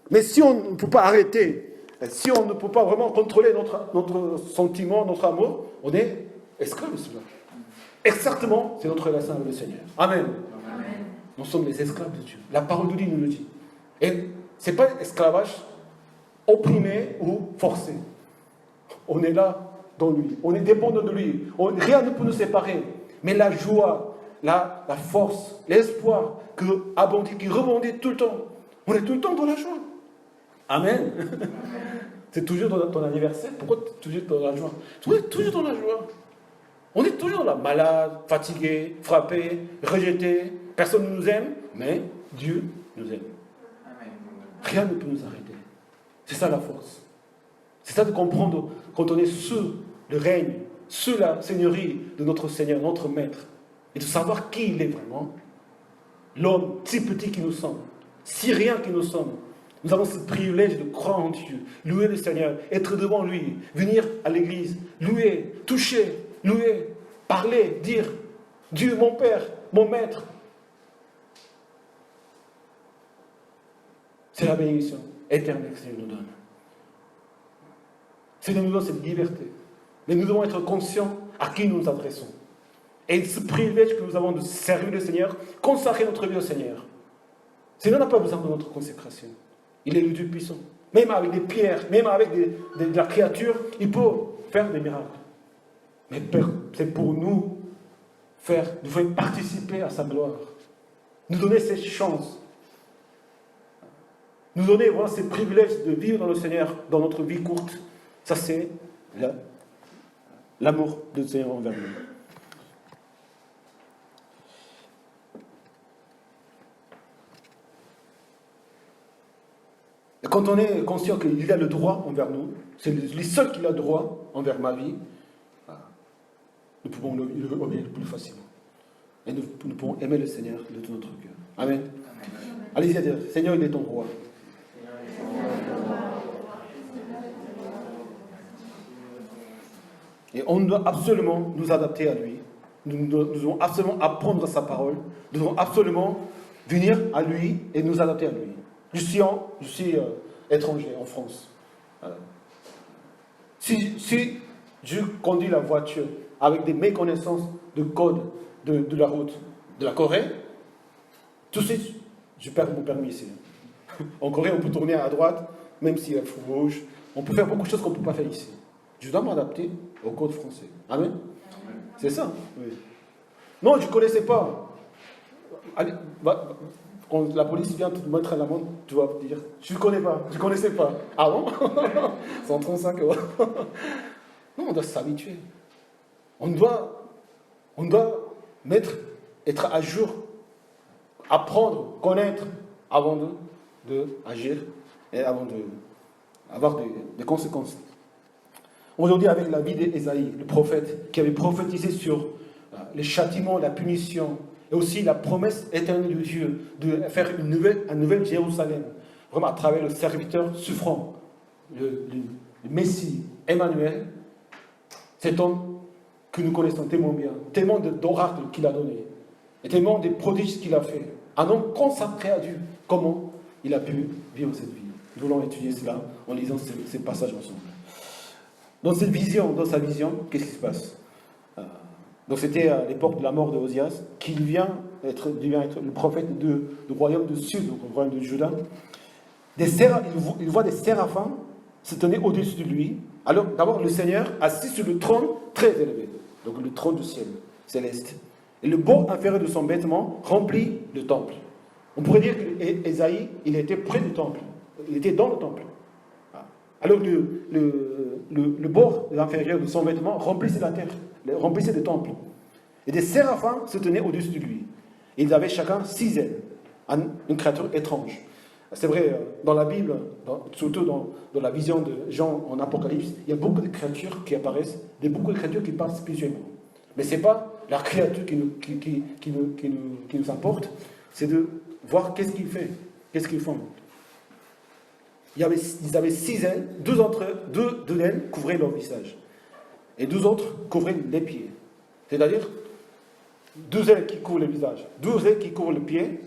Mais si on ne peut pas arrêter, si on ne peut pas vraiment contrôler notre sentiment, notre amour, on est esclave de cela. Exactement, c'est notre relation avec le Seigneur. Amen. Amen. Nous sommes les esclaves de Dieu. La parole de Dieu nous le dit. Et ce n'est pas esclavage opprimé ou forcé. On est là dans lui. On est dépendant de lui. Rien ne peut nous séparer. Mais la joie, la force, l'espoir qui rebondit tout le temps. On est tout le temps dans la joie. Amen. C'est toujours dans ton anniversaire. Pourquoi tu es toujours dans la joie? On est toujours dans la joie. On est toujours là, malade, fatigué, frappé, rejeté. Personne ne nous aime, mais Dieu nous aime. Rien ne peut nous arrêter. C'est ça la force. C'est ça de comprendre quand on est sous le règne, sous la seigneurie de notre Seigneur, notre Maître, et de savoir qui il est vraiment. L'homme si petit qui nous sommes, si rien qui nous sommes. Nous avons ce privilège de croire en Dieu, louer le Seigneur, être devant lui, venir à l'église, louer, toucher, louer, parler, dire Dieu, mon Père, mon Maître. C'est la bénédiction éternelle que Dieu nous donne. Seigneur nous donne cette liberté. Mais nous devons être conscients à qui nous nous adressons. Et ce privilège que nous avons de servir le Seigneur, consacrer notre vie au Seigneur. Le Seigneur n'a pas besoin de notre consécration. Il est le Dieu puissant. Même avec des pierres, même avec de la créature, il peut faire des miracles. Mais c'est pour nous faire participer à sa gloire. Nous donner cette chance. Nous donner voilà, ces privilèges de vivre dans le Seigneur, dans notre vie courte. Ça, c'est l'amour du Seigneur envers nous. Et quand on est conscient qu'il a le droit envers nous, c'est les seuls qui a le droit envers ma vie, nous pouvons le obéir plus facilement. Et nous pouvons aimer le Seigneur de tout notre cœur. Amen. Allez-y à dire, Seigneur, il est ton roi. Et on doit absolument nous adapter à lui. Nous devons absolument apprendre à sa parole. Nous devons absolument venir à lui et nous adapter à lui. Je suis étranger en France. Si je conduis la voiture avec des méconnaissances de code de la route de la Corée, tout de suite, je perds mon permis ici. En Corée, on peut tourner à droite, même s'il y a le feu rouge. On peut faire beaucoup de choses qu'on ne peut pas faire ici. Je dois m'adapter au code français. Amen. C'est ça. Oui. Non, je ne connaissais pas. Allez, quand la police vient te mettre à l'amende, tu vas dire, je ne connais pas, je ne connaissais pas. Ah bon 135 euros. Non, on doit s'habituer. On doit être à jour, apprendre, connaître, avant d'agir et avant d'avoir des conséquences. Aujourd'hui, avec la vie d'Ésaïe, le prophète, qui avait prophétisé sur les châtiments, la punition, et aussi la promesse éternelle de Dieu de faire un nouvel Jérusalem, vraiment à travers le serviteur souffrant, le Messie, Emmanuel, cet homme que nous connaissons tellement bien, tellement d'oracles qu'il a donné, et tellement de prodiges qu'il a fait, un homme consacré à Dieu, comment il a pu vivre cette vie. Nous allons étudier cela en lisant ces passages ensemble. Dans sa vision, qu'est-ce qui se passe? Donc c'était à l'époque de la mort de Osias qu'il vient être le prophète du royaume du sud, donc le royaume de Juda. Il voit des séraphins se tenir au-dessus de lui. Alors d'abord le Seigneur assis sur le trône très élevé, donc le trône du ciel céleste. Et le bord inférieur de son vêtement remplit le temple. On pourrait dire qu'Ésaïe, il était près du temple, il était dans le temple. Alors le bord inférieur de son vêtement remplissait la terre, remplissait le temple. Et des séraphins se tenaient au-dessus de lui. Ils avaient chacun 6 ailes, une créature étrange. C'est vrai, dans la Bible, surtout dans la vision de Jean en Apocalypse, il y a beaucoup de créatures qui apparaissent, beaucoup de créatures qui parlent spirituellement. Mais ce n'est pas la créature qui nous importe, c'est de voir qu'est-ce qu'il fait, qu'est-ce qu'ils font. Ils avaient 6 ailes, deux ailes couvraient leur visage. Et 2 autres couvraient les pieds. C'est-à-dire, 2 ailes qui couvrent le visage, 2 ailes qui couvrent le pied,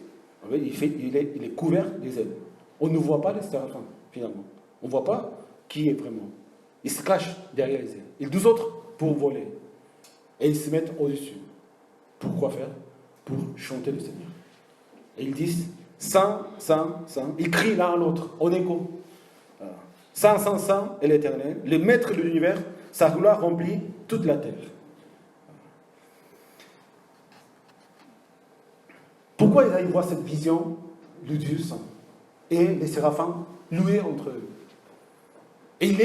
il est couvert des ailes. On ne voit pas les séraphins, finalement. On ne voit pas qui est vraiment. Ils se cachent derrière les ailes. Et 2 autres pour voler. Et ils se mettent au-dessus. Pour quoi faire? Pour chanter le Seigneur. Et ils disent, Saint, Saint, Saint. Ils crient l'un à l'autre, en écho. Saint, Saint, Saint est l'Éternel, le Maître de l'univers, sa gloire remplit toute la terre. Pourquoi Isaïe voit cette vision du Dieu saint et les séraphins loués entre eux? Et il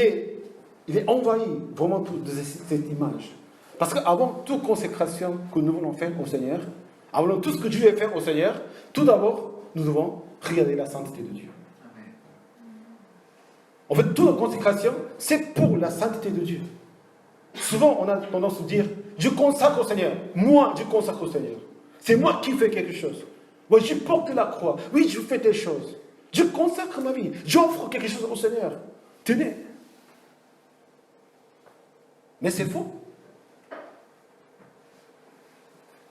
est envahi vraiment de cette image. Parce qu'avant toute consécration que nous voulons faire au Seigneur, avant tout ce que Dieu veut faire au Seigneur, tout d'abord, nous devons regarder la sainteté de Dieu. En fait, toute la consécration, c'est pour la sainteté de Dieu. Souvent, on a tendance à dire, je consacre au Seigneur. Moi, je consacre au Seigneur. C'est moi qui fais quelque chose. Moi, je porte la croix. Oui, je fais des choses. Je consacre ma vie. J'offre quelque chose au Seigneur. Tenez. Mais c'est faux.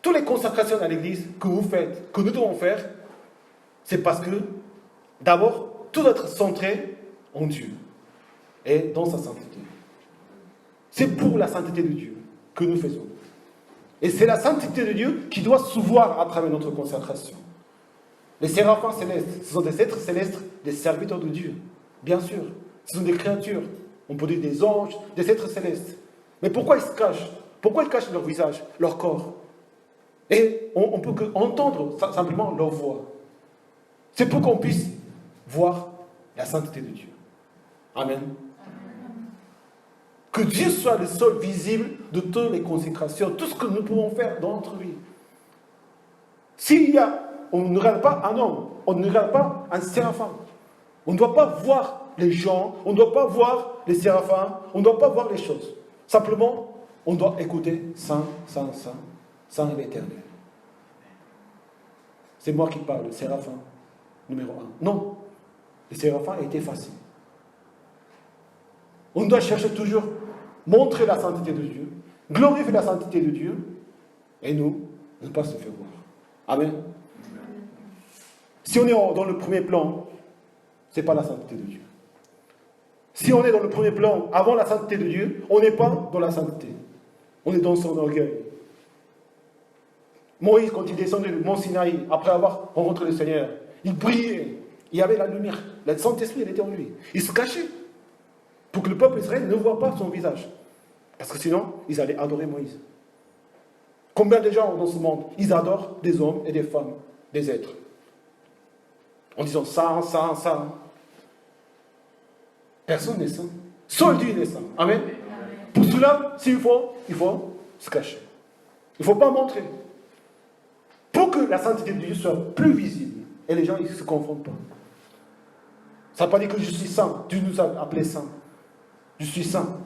Toutes les consacrations à l'Église que vous faites, que nous devons faire, c'est parce que, d'abord, tout doit être centré en Dieu et dans sa sainteté. C'est pour la sainteté de Dieu que nous faisons. Et c'est la sainteté de Dieu qui doit se voir à travers notre consacration. Les séraphins célestes, ce sont des êtres célestes, des serviteurs de Dieu. Bien sûr, ce sont des créatures. On peut dire des anges, des êtres célestes. Mais pourquoi ils se cachent? Pourquoi ils cachent leur visage, leur corps? Et on ne peut qu'entendre simplement leur voix. C'est pour qu'on puisse voir la sainteté de Dieu. Amen. Que Dieu soit le seul visible de toutes les consécrations, tout ce que nous pouvons faire dans notre vie. On ne regarde pas un homme, on ne regarde pas un séraphin. On ne doit pas voir les gens, on ne doit pas voir les séraphins, on ne doit pas voir les choses. Simplement, on doit écouter Saint, Saint, Saint, Saint est l'Éternel. C'est moi qui parle, le séraphin numéro 1. Non, le séraphin était facile. On doit chercher toujours montrer la sainteté de Dieu, glorifier la sainteté de Dieu, et nous, ne pas se faire voir. Amen. Si on est dans le premier plan, ce n'est pas la sainteté de Dieu. Si on est dans le premier plan, avant la sainteté de Dieu, on n'est pas dans la sainteté. On est dans son orgueil. Moïse, quand il descendait du mont Sinaï, après avoir rencontré le Seigneur, il brillait. Il y avait la lumière. Le Saint-Esprit, il était en lui. Il se cachait pour que le peuple d'Israël ne voit pas son visage. Parce que sinon, ils allaient adorer Moïse. Combien de gens dans ce monde, ils adorent des hommes et des femmes, des êtres, en disant ça. Personne n'est saint. Seul Dieu est saint. Amen. Pour cela, s'il faut, il faut se cacher. Il ne faut pas montrer. Pour que la sainteté de Dieu soit plus visible. Et les gens, ils ne se confondent pas. Ça ne veut pas dire que je suis saint. Dieu nous a appelés saints. Je suis saint.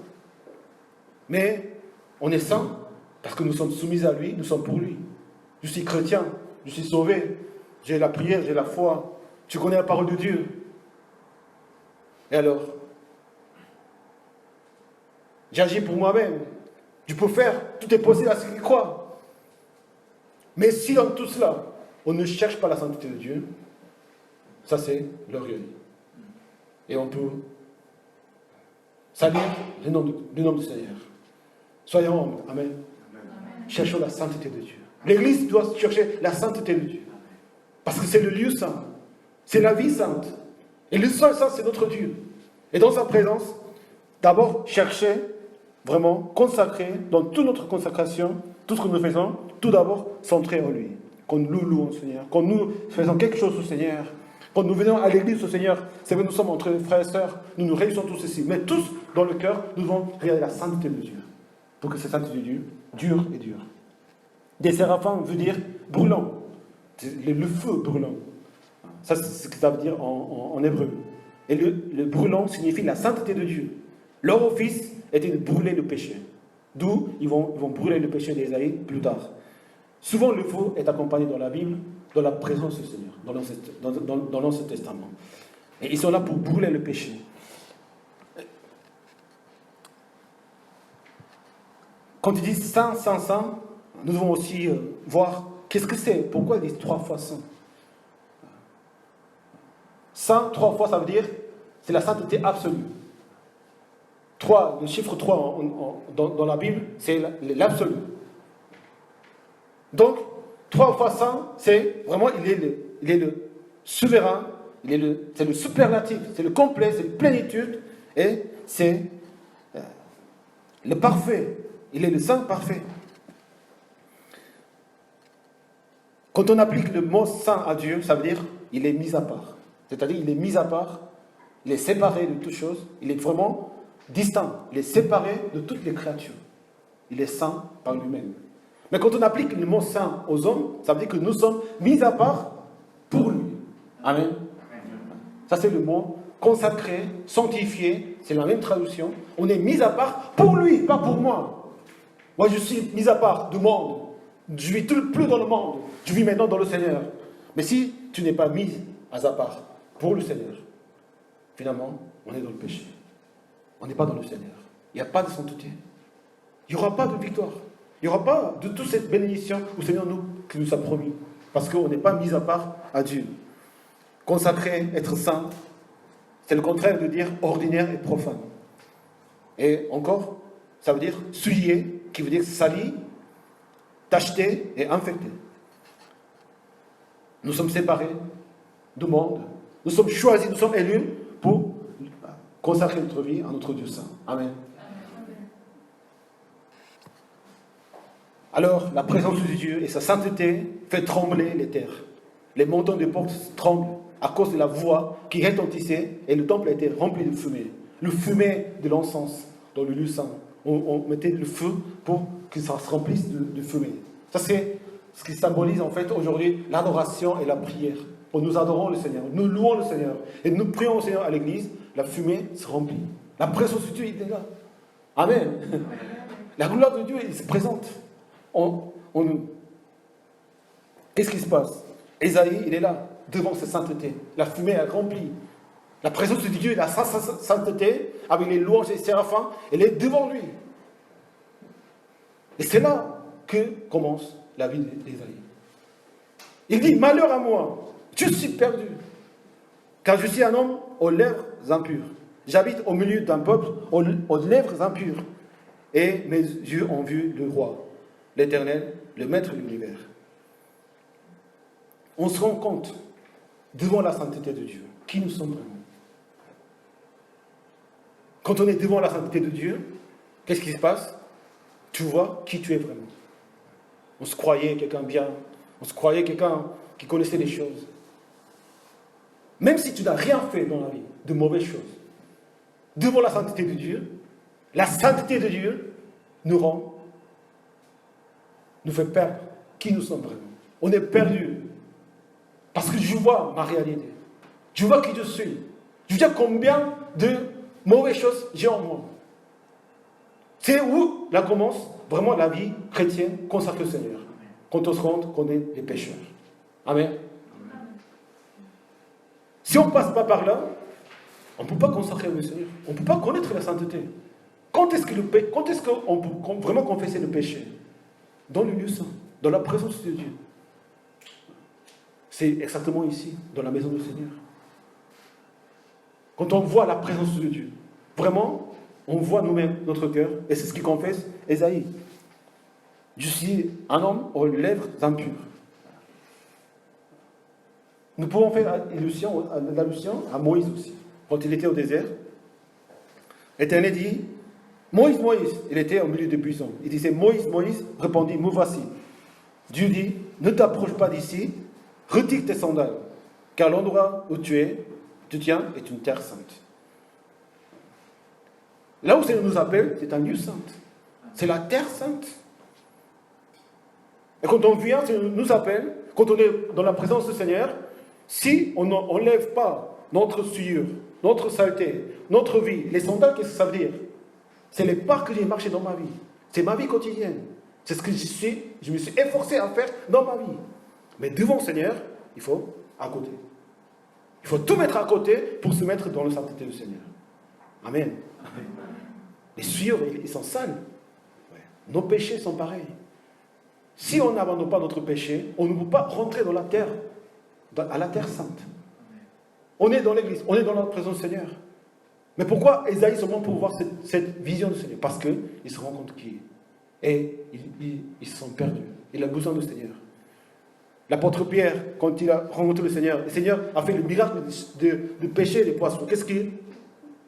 Mais on est saint parce que nous sommes soumis à lui, nous sommes pour lui. Je suis chrétien, je suis sauvé. J'ai la prière, j'ai la foi. Tu connais la parole de Dieu. Et alors, j'agis pour moi-même. Je peux faire, tout est possible à ceux qui croient. Mais si dans tout cela, on ne cherche pas la sainteté de Dieu, ça c'est l'orgueil. Et on peut salir le nom du Seigneur. Soyons humbles. Amen. Cherchons la sainteté de Dieu. L'Église doit chercher la sainteté de Dieu. Parce que c'est le lieu saint. C'est la vie sainte. Et le seul saint, c'est notre Dieu. Et dans sa présence, d'abord chercher, vraiment, consacrer, dans toute notre consacration, tout ce que nous faisons, tout d'abord, centrer en lui. Quand nous louons au Seigneur, quand nous faisons quelque chose au Seigneur, quand nous venons à l'église au Seigneur, c'est vrai, nous sommes entre frères et sœurs, nous réunissons tous ici. Mais tous, dans le cœur, nous devons regarder la sainteté de Dieu. Pour que cette sainteté de Dieu dure et dure. Des séraphins veut dire brûlant. Le feu brûlant. Ça, c'est ce que ça veut dire en hébreu. Et le brûlant signifie la sainteté de Dieu. Leur office était de brûler le péché. D'où ils vont brûler le péché d'Ésaïe plus tard. Souvent, le feu est accompagné dans la Bible, dans la présence du Seigneur, dans l'Ancien Testament. Et ils sont là pour brûler le péché. Quand ils disent saint, saint, saint, nous devons aussi voir qu'est-ce que c'est, pourquoi ils disent 3 fois saint. Saint, 3 fois, ça veut dire, c'est la sainteté absolue. 3, le chiffre 3 dans la Bible, c'est l'absolu. Donc, 3 fois saint, c'est vraiment, il est le souverain, c'est le superlatif, c'est le complet, c'est la plénitude, et c'est le parfait. Il est le saint parfait. Quand on applique le mot saint à Dieu, ça veut dire il est mis à part. C'est-à-dire il est mis à part, il est séparé de toutes choses, il est vraiment distinct, il est séparé de toutes les créatures. Il est saint par lui-même. Mais quand on applique le mot saint aux hommes, ça veut dire que nous sommes mis à part pour lui. Amen. Ça c'est le mot consacré, sanctifié, c'est la même traduction. On est mis à part pour lui, pas pour moi. Moi je suis mis à part du monde. Je vis plus dans le monde. Je vis maintenant dans le Seigneur. Mais si tu n'es pas mis à part pour le Seigneur, finalement, on est dans le péché. On n'est pas dans le Seigneur. Il n'y a pas de sainteté. Il n'y aura pas de victoire. Il n'y aura pas de toute cette bénédiction au Seigneur qui nous a promis. Parce qu'on n'est pas mis à part à Dieu. Consacré, être saint, c'est le contraire de dire ordinaire et profane. Et encore, ça veut dire souillé, qui veut dire sali, tacheté et infecté. Nous sommes séparés du monde. Nous sommes choisis, nous sommes élus pour consacrer notre vie à notre Dieu saint. Amen. Alors, la présence de Dieu et sa sainteté fait trembler les terres. Les montants des portes tremblent à cause de la voix qui retentissait et le temple a été rempli de fumée. Le fumée de l'encens dans le lieu saint. On mettait le feu pour que ça se remplisse de fumée. Ça, c'est ce qui symbolise en fait aujourd'hui l'adoration et la prière. Quand nous adorons le Seigneur, nous louons le Seigneur et nous prions au Seigneur à l'église, la fumée se remplit. La présence de Dieu, il est là. Amen. La gloire de Dieu, il se présente. Qu'est-ce qui se passe? Ésaïe, il est là, devant sa sainteté. La fumée est remplie. La présence de Dieu, la sainteté, avec les louanges et les séraphins, elle est devant lui. Et c'est là que commence la vie d'Ésaïe. Il dit, malheur à moi, je suis perdu, car je suis un homme aux lèvres impures. J'habite au milieu d'un peuple aux lèvres impures. Et mes yeux ont vu le roi, l'Éternel, le Maître de l'univers. On se rend compte, devant la sainteté de Dieu, qui nous sommes vraiment. Quand on est devant la sainteté de Dieu, qu'est-ce qui se passe? Tu vois qui tu es vraiment. On se croyait quelqu'un bien. On se croyait quelqu'un qui connaissait les choses. Même si tu n'as rien fait dans la vie, de mauvaises choses, devant la sainteté de Dieu, la sainteté de Dieu nous fait perdre qui nous sommes vraiment. On est perdu. Parce que je vois ma réalité. Je vois qui je suis. Je vois combien de mauvaises choses j'ai en moi. C'est où là commence vraiment la vie chrétienne consacrée au Seigneur. Quand on se rend compte qu'on est des pécheurs. Amen. Si on ne passe pas par là, on ne peut pas consacrer le Seigneur. On ne peut pas connaître la sainteté. Quand est-ce qu'on peut vraiment confesser le péché? Dans le lieu saint, dans la présence de Dieu. C'est exactement ici, dans la maison du Seigneur. Quand on voit la présence de Dieu, vraiment, on voit nous-mêmes notre cœur, et c'est ce qu'il confesse Ésaïe. Je suis un homme aux lèvres impures. Nous pouvons faire l'allusion à Moïse aussi. Quand il était au désert, l'Éternel dit, Moïse, Moïse, il était au milieu du buisson. Il disait, Moïse, Moïse, répondit, me voici. Dieu dit, ne t'approche pas d'ici, retire tes sandales, car l'endroit où tu tiens, est une terre sainte. Là où Seigneur nous appelle, c'est un lieu saint. C'est la terre sainte. Et quand on vient, Seigneur nous appelle, quand on est dans la présence du Seigneur, si on n'enlève pas notre souillure, notre saleté, notre vie, les sandales, qu'est-ce que ça veut dire? C'est les pas que j'ai marché dans ma vie. C'est ma vie quotidienne. C'est ce que je me suis efforcé à faire dans ma vie. Mais devant le Seigneur, il faut à côté. Il faut tout mettre à côté pour se mettre dans la sainteté du Seigneur. Amen. Les souillures, ils sont sales. Nos péchés sont pareils. Si on n'abandonne pas notre péché, on ne peut pas rentrer dans la terre, à la terre sainte. On est dans l'église, on est dans la présence du Seigneur. Mais pourquoi Ésaïe seulement pour voir cette vision du Seigneur? Parce qu'il se rend compte qui est. Et ils se sont perdus. Il a besoin du Seigneur. L'apôtre Pierre, quand il a rencontré le Seigneur a fait le miracle de pêcher les poissons. Qu'est-ce que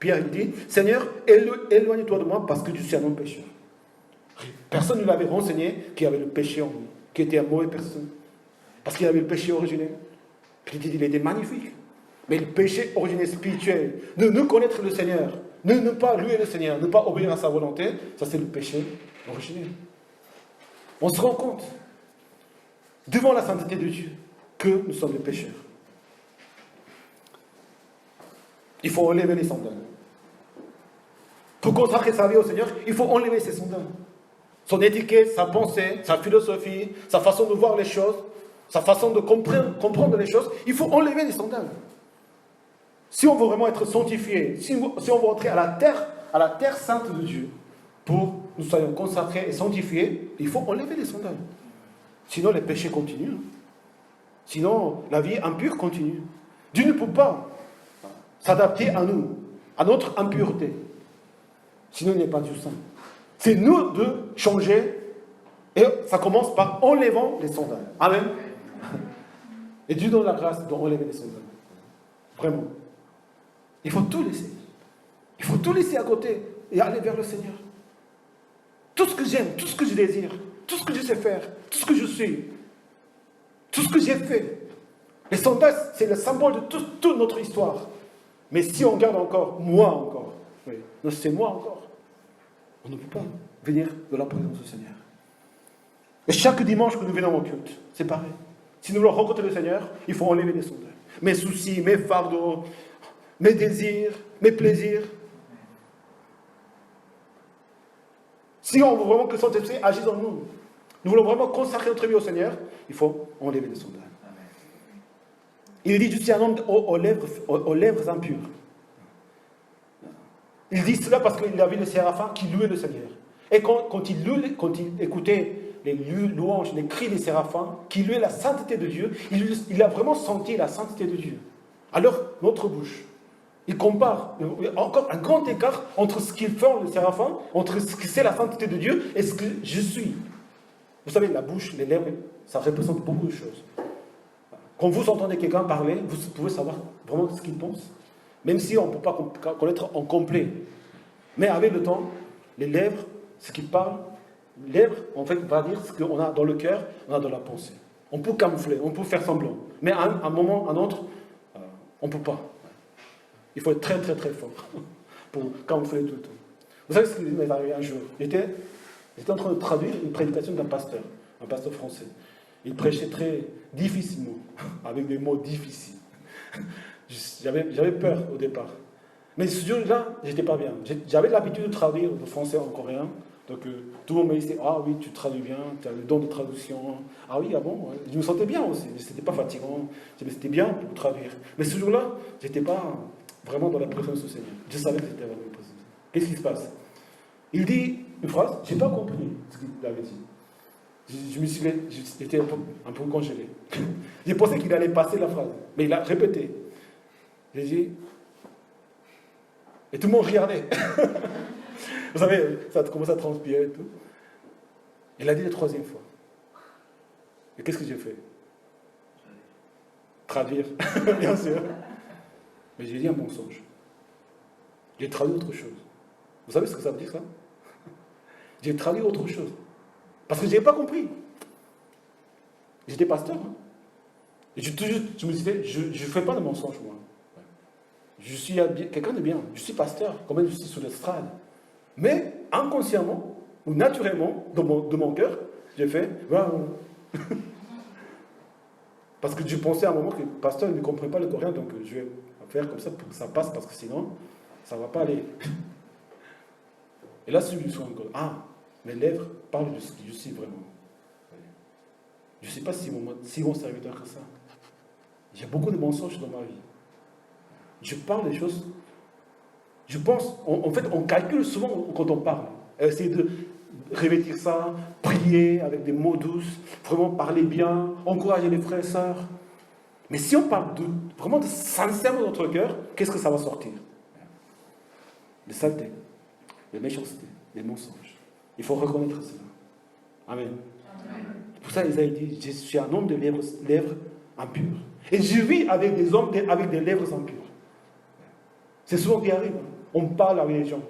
Pierre dit? Seigneur, éloigne-toi de moi parce que je suis un homme pécheur. Personne ne l'avait renseigné qu'il avait le péché en lui, qu'il était une mauvaise personne. Parce qu'il avait le péché originel. Puis il était magnifique. Mais le péché originel spirituel, ne connaître le Seigneur, ne pas louer le Seigneur, ne pas obéir à sa volonté, ça c'est le péché originel. On se rend compte, devant la sainteté de Dieu, que nous sommes des pécheurs. Il faut enlever les sandales. Pour consacrer sa vie au Seigneur, il faut enlever ses sandales. Son étiquette, sa pensée, sa philosophie, sa façon de voir les choses, sa façon de comprendre les choses, il faut enlever les sandales. Si on veut vraiment être sanctifié, si on veut entrer à la terre sainte de Dieu, pour que nous soyons consacrés et sanctifiés, il faut enlever les sandales. Sinon, les péchés continuent. Sinon, la vie impure continue. Dieu ne peut pas s'adapter à nous, à notre impureté. Sinon, il n'est pas Dieu saint. C'est nous de changer, et ça commence par enlevant les sandales. Amen. Et Dieu donne la grâce d'enlever les sandales. Vraiment. Il faut tout laisser. Il faut tout laisser à côté et aller vers le Seigneur. Tout ce que j'aime, tout ce que je désire, tout ce que je sais faire, tout ce que je suis, tout ce que j'ai fait. Les sandales, c'est le symbole de toute notre histoire. Mais si on garde encore, moi encore, oui, non, c'est moi encore, on ne peut pas venir de la présence du Seigneur. Et chaque dimanche que nous venons au culte, c'est pareil. Si nous voulons rencontrer le Seigneur, il faut enlever les sandales. Mes soucis, mes fardeaux, mes désirs, mes plaisirs. Si on veut vraiment que le Saint-Esprit agisse en nous, nous voulons vraiment consacrer notre vie au Seigneur, il faut enlever les sandales. Il dit, je suis un homme aux lèvres impures. Il dit cela parce qu'il a vu les séraphins qui louaient le Seigneur. Et quand il écoutait les louanges, les cris des séraphins, qui louaient la sainteté de Dieu, il a vraiment senti la sainteté de Dieu. Alors, notre bouche, il compare encore un grand écart entre ce qu'ils font les séraphins, entre ce que c'est la sainteté de Dieu et ce que je suis. Vous savez, la bouche, les lèvres, ça représente beaucoup de choses. Quand vous entendez quelqu'un parler, vous pouvez savoir vraiment ce qu'il pense, même si on ne peut pas connaître en complet. Mais avec le temps, les lèvres, ce qu'il parle, lèvres, en fait, va dire ce qu'on a dans le cœur, on a dans la pensée. On peut camoufler, on peut faire semblant. Mais à un moment, à un autre, on ne peut pas. Il faut être très, très, très fort pour camoufler tout le temps. Vous savez ce qui m'est arrivé un jour? J'étais en train de traduire une prédication d'un pasteur, un pasteur français. Il prêchait très difficilement, avec des mots difficiles. J'avais peur au départ. Mais ce jour-là, j'étais pas bien. J'avais l'habitude de traduire de français en coréen. Donc tout le monde me disait, ah oui, tu traduis bien, tu as le don de traduction. Ah oui, ah bon, ouais. Je me sentais bien aussi, mais c'était pas fatigant. C'était bien pour traduire. Mais ce jour-là, j'étais pas vraiment dans la présence du Seigneur. Je savais que j'étais vraiment dans la présence. Qu'est-ce qui se passe? Il dit une phrase, j'ai pas compris ce qu'il avait dit. J'étais un peu congelé. J'ai pensé qu'il allait passer la phrase, mais il a répété. J'ai dit, et tout le monde regardait. Vous savez, ça commence à transpirer et tout. Il a dit la troisième fois. Et qu'est-ce que j'ai fait? Traduire, bien sûr. Mais j'ai dit un mensonge. J'ai traduit autre chose. Vous savez ce que ça veut dire, ça? J'ai traduit autre chose. Parce que je n'avais pas compris. J'étais pasteur. Hein. Et je me disais, je ne fais pas de mensonge, moi. Je suis quelqu'un de bien. Je suis pasteur, quand même je suis sur l'estrade. Mais inconsciemment, ou naturellement, de mon cœur, j'ai fait, voilà. Parce que je pensais à un moment que le pasteur ne comprenait pas le coréen, donc je vais faire comme ça pour que ça passe, parce que sinon, ça ne va pas aller. Et là, celui-ci encore, ah, mes lèvres parlent de ce que je suis vraiment. Je ne sais pas si bon serviteur que ça. J'ai beaucoup de mensonges dans ma vie. Je parle des choses. Je pense, en fait, on calcule souvent quand on parle. Essayer de revêtir ça, prier avec des mots doux, vraiment parler bien, encourager les frères et sœurs. Mais si on parle vraiment de sincèrement de notre cœur, qu'est-ce que ça va sortir? De saleté, de méchanceté, des mensonges. Il faut reconnaître cela. Amen. Pour ça, Isaïe dit, je suis un homme de lèvres impures. Et je vis avec des hommes avec des lèvres impures. C'est souvent ce qui arrive. On parle avec les gens.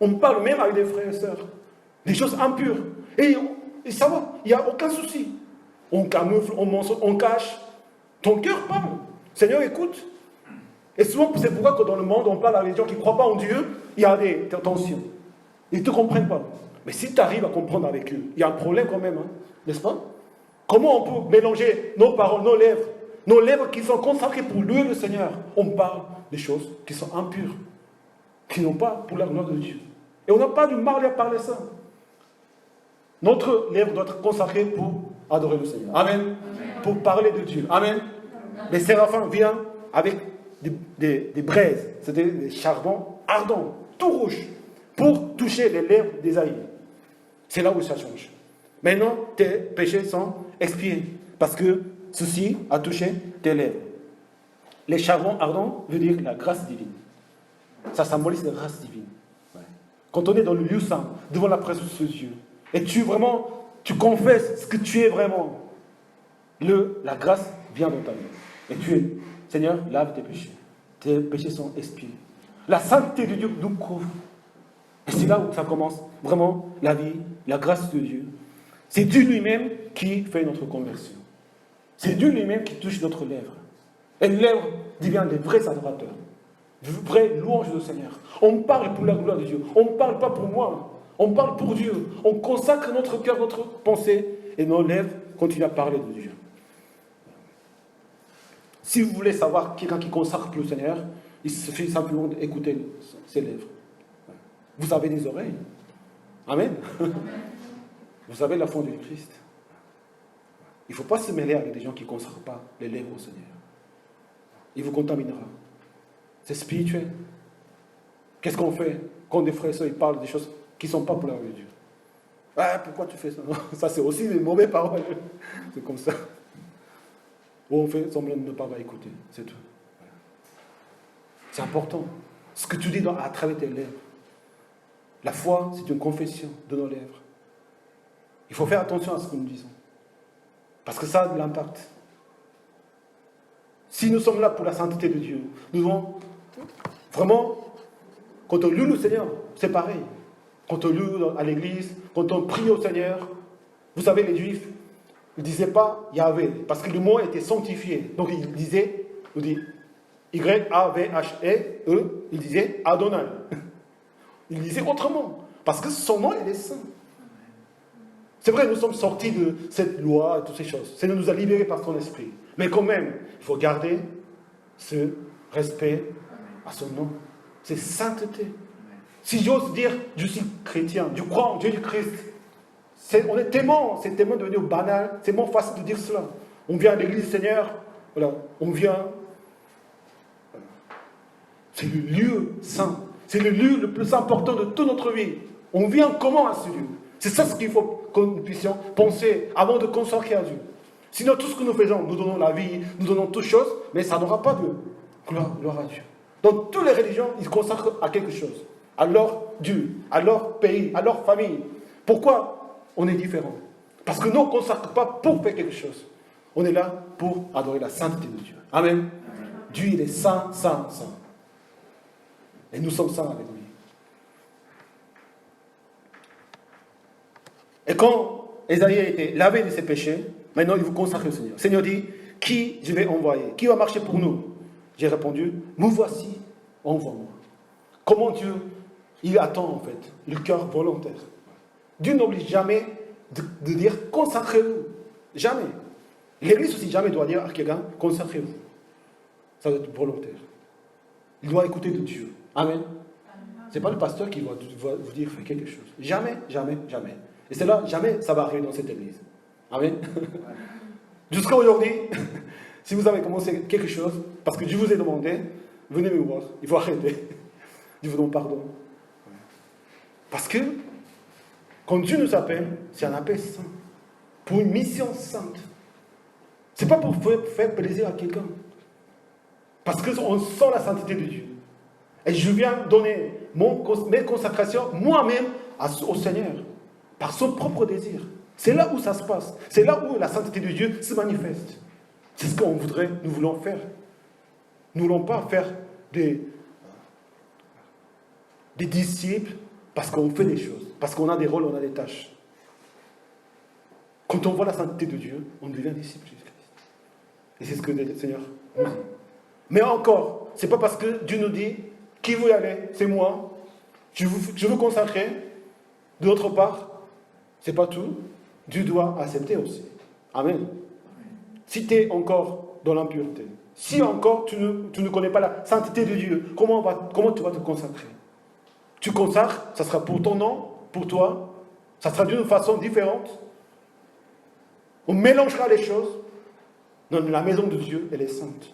On parle même avec des frères et sœurs. Des choses impures. Et ça va, il n'y a aucun souci. On camoufle, on mensonge, on cache. Ton cœur parle. Seigneur, écoute. Et souvent, c'est pourquoi que dans le monde, on parle avec des gens qui ne croient pas en Dieu, il y a des tensions. Ils ne te comprennent pas. Mais si tu arrives à comprendre avec eux, il y a un problème quand même, hein, n'est-ce pas? Comment on peut mélanger nos paroles, nos lèvres qui sont consacrées pour louer le Seigneur? On parle des choses qui sont impures, qui n'ont pas pour la gloire de Dieu. Et on n'a pas du mal à parler ça. Notre lèvre doit être consacrée pour adorer le Seigneur. Amen. Amen. Pour parler de Dieu. Amen. Les séraphins viennent avec des braises, c'est-à-dire des charbons ardents, tout rouges, pour toucher les lèvres d'Ésaïe. C'est là où ça change. Maintenant, tes péchés sont expiés, parce que ceci a touché tes lèvres. Les charbons ardents veut dire la grâce divine. Ça symbolise la grâce divine. Ouais. Quand on est dans le lieu saint, devant la présence de Dieu, et tu confesses ce que tu es vraiment, la grâce vient dans ta vie. Et tu es, Seigneur, lave tes péchés. Tes péchés sont expiés. La sainteté de Dieu nous couvre. Et c'est là où ça commence, vraiment, la vie, la grâce de Dieu. C'est Dieu lui-même qui fait notre conversion. C'est Dieu lui-même qui touche notre lèvre. Et les lèvres deviennent des vrais adorateurs, des vrais louanges du Seigneur. On parle pour la gloire de Dieu. On ne parle pas pour moi. On parle pour Dieu. On consacre notre cœur, notre pensée, et nos lèvres continuent à parler de Dieu. Si vous voulez savoir quelqu'un qui consacre pour le Seigneur, il suffit simplement d'écouter ses lèvres. Vous avez des oreilles. Amen. Vous avez la foi du Christ. Il ne faut pas se mêler avec des gens qui ne consacrent pas les lèvres au Seigneur. Il vous contaminera. C'est spirituel. Qu'est-ce qu'on fait quand des frères et sœurs parlent des choses qui ne sont pas pour la gloire de Dieu? Ah, pourquoi tu fais ça? Non, ça, c'est aussi des mauvaises paroles. C'est comme ça. Ou on fait semblant de ne pas écouter. C'est tout. Voilà. C'est important. Ce que tu dis à travers tes lèvres. La foi, c'est une confession de nos lèvres. Il faut faire attention à ce que nous disons. Parce que ça a de l'impact. Si nous sommes là pour la sainteté de Dieu, nous devons vraiment, quand on loue le Seigneur, c'est pareil. quand on loue à l'église, quand on prie au Seigneur, vous savez, les Juifs, ils ne disaient pas Yahvé, parce que le mot était sanctifié. Donc ils disaient, on dit Y-A-V-H-E, ils disaient Adonai. Ils disaient autrement, parce que son nom, il est saint. C'est vrai, nous sommes sortis de cette loi et toutes ces choses. Seigneur nous a libérés par son esprit. Mais quand même, il faut garder ce respect à son nom. C'est sainteté. Si j'ose dire, je suis chrétien, je crois en Jésus-Christ, c'est tellement devenu banal, c'est tellement facile de dire cela. On vient à l'église du Seigneur, voilà, on vient. C'est le lieu saint. C'est le lieu le plus important de toute notre vie. On vient comment à ce lieu? C'est ça ce qu'il faut que nous puissions penser avant de consacrer à Dieu. Sinon, tout ce que nous faisons, nous donnons la vie, nous donnons toutes choses, mais ça n'aura pas de gloire à Dieu. Dans toutes les religions, ils consacrent à quelque chose. À leur Dieu, à leur pays, à leur famille. Pourquoi on est différent? Parce que nous, on ne consacre pas pour faire quelque chose. On est là pour adorer la sainteté de Dieu. Amen. Dieu, il est saint, saint, saint. Et nous sommes saints avec lui. Et quand Ésaïe a été lavé de ses péchés, maintenant il vous consacre au Seigneur. Le Seigneur dit, qui je vais envoyer? Qui va marcher pour nous? J'ai répondu, me voici, envoie-moi. Comment Dieu, il attend en fait le cœur volontaire. Dieu n'oblige jamais de dire consacrez-vous. Jamais. L'Église aussi jamais doit dire à quelqu'un consacrez-vous. Ça doit être volontaire. Il doit écouter de Dieu. Amen. Ce n'est pas le pasteur qui va vous dire faites quelque chose. Jamais, jamais, jamais. Et c'est là, jamais ça va arriver dans cette Église. Amen. Jusqu'à aujourd'hui, si vous avez commencé quelque chose, parce que Dieu vous a demandé, venez me voir. Il faut arrêter. Dieu vous donne pardon. Parce que, quand Dieu nous appelle, c'est un appel saint. Pour une mission sainte. Ce n'est pas pour faire plaisir à quelqu'un. Parce qu'on sent la sainteté de Dieu. Et je viens donner mes consacrations moi-même au Seigneur. Par son propre désir. C'est là où ça se passe. C'est là où la sainteté de Dieu se manifeste. C'est ce nous voulons faire. Nous ne voulons pas faire des disciples parce qu'on fait des choses, parce qu'on a des rôles, on a des tâches. Quand on voit la sainteté de Dieu, on devient disciple de Jésus-Christ. Et c'est ce que le Seigneur nous dit. Mais encore, ce n'est pas parce que Dieu nous dit qui veut y aller, c'est moi, je veux consacrer. D'autre part, ce n'est pas tout. Dieu doit accepter aussi. Amen. Si tu es encore dans l'impureté, si encore tu ne connais pas la sainteté de Dieu, comment tu vas te consacrer? Tu consacres, ça sera pour ton nom, pour toi, ça sera d'une façon différente. On mélangera les choses. Non, la maison de Dieu, elle est sainte.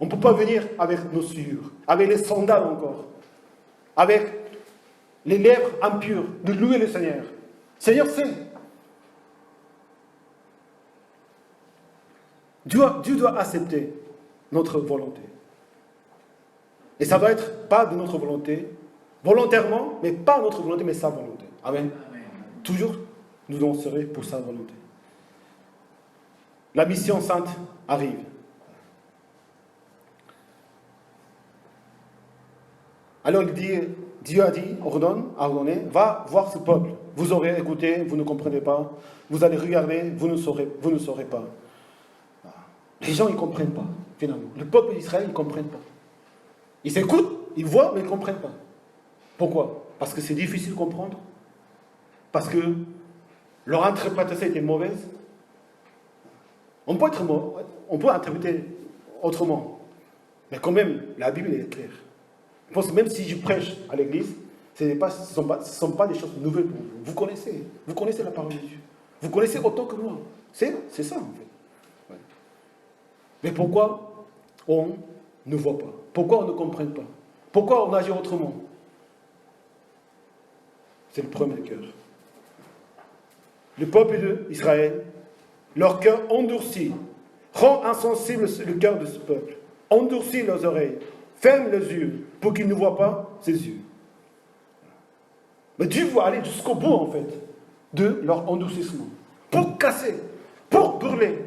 On ne peut pas venir avec nos souillures, avec les sandales encore, avec les lèvres impures, de louer le Seigneur. Seigneur sait. Dieu doit accepter notre volonté. Et ça doit être pas de notre volonté, volontairement, mais pas notre volonté, mais sa volonté. Amen. Amen. Toujours, nous en serons pour sa volonté. La mission sainte arrive. Alors Dieu a dit, ordonné, va voir ce peuple. Vous aurez écouté, vous ne comprenez pas. Vous allez regarder, vous ne saurez pas. Les gens, ils ne comprennent pas, finalement. Le peuple d'Israël, ils ne comprennent pas. Ils écoutent, ils voient, mais ils ne comprennent pas. Pourquoi? Parce que c'est difficile de comprendre. Parce que leur interprétation était mauvaise. On peut interpréter autrement. Mais quand même, la Bible est claire. Je pense que même si je prêche à l'église, ce ne sont pas des choses nouvelles pour vous. Vous connaissez la parole de Dieu. Vous connaissez autant que moi. C'est ça, en fait. Ouais. Mais pourquoi on ne voit pas? Pourquoi on ne comprend pas? Pourquoi on agit autrement? C'est le premier cœur. Le peuple d'Israël, leur cœur endurci, rend insensible le cœur de ce peuple, endurcit leurs oreilles, ferme les yeux pour qu'ils ne voient pas ses yeux. Mais Dieu va aller jusqu'au bout, en fait, de leur endurcissement, pour casser, pour brûler.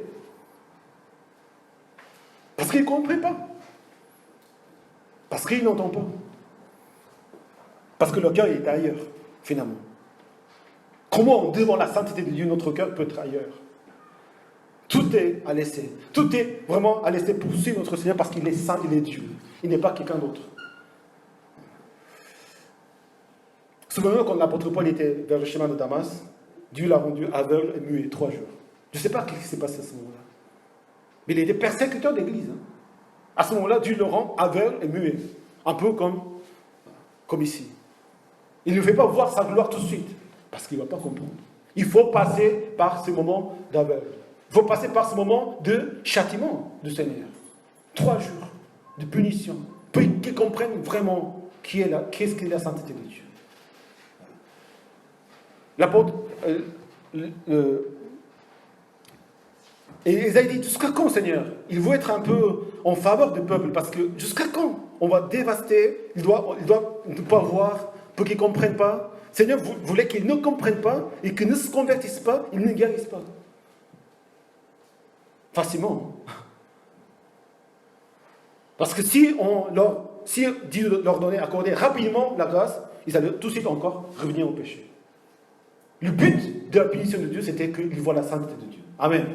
Parce qu'ils ne comprennent pas. Parce qu'ils n'entendent pas. Parce que leur cœur est ailleurs. finalement. Comment, devant la sainteté de Dieu, notre cœur peut être ailleurs? Tout est à laisser. Tout est vraiment à laisser poursuivre notre Seigneur parce qu'il est saint, il est Dieu. Il n'est pas quelqu'un d'autre. Souvenez-vous quand l'apôtre Paul était vers le chemin de Damas, Dieu l'a rendu aveugle et muet 3 jours. Je ne sais pas ce qui s'est passé à ce moment-là. Mais il était persécuteur de l'Église. À ce moment-là, Dieu le rend aveugle et muet. Un peu comme ici. Il ne fait pas voir sa gloire tout de suite. Parce qu'il ne va pas comprendre. Il faut passer par ce moment d'aveugle. Il faut passer par ce moment de châtiment du Seigneur. 3 jours de punition. Pour qu'ils comprennent vraiment qu'est-ce qu'est la sainteté de Dieu. L'apôtre... Et Isaïe dit, jusqu'à quand, Seigneur? Il veut être un peu en faveur du peuple, parce que jusqu'à quand on va dévaster? Il doit ne pas voir, pour qu'ils ne comprennent pas. Seigneur, vous voulez qu'ils ne comprennent pas, et qu'ils ne se convertissent pas, ils ne guérissent pas. Facilement. Parce que si Dieu leur donnait, accordait rapidement la grâce, ils allaient tout de suite encore revenir au péché. Le but de la punition de Dieu, c'était qu'ils voient la sainteté de Dieu. Amen.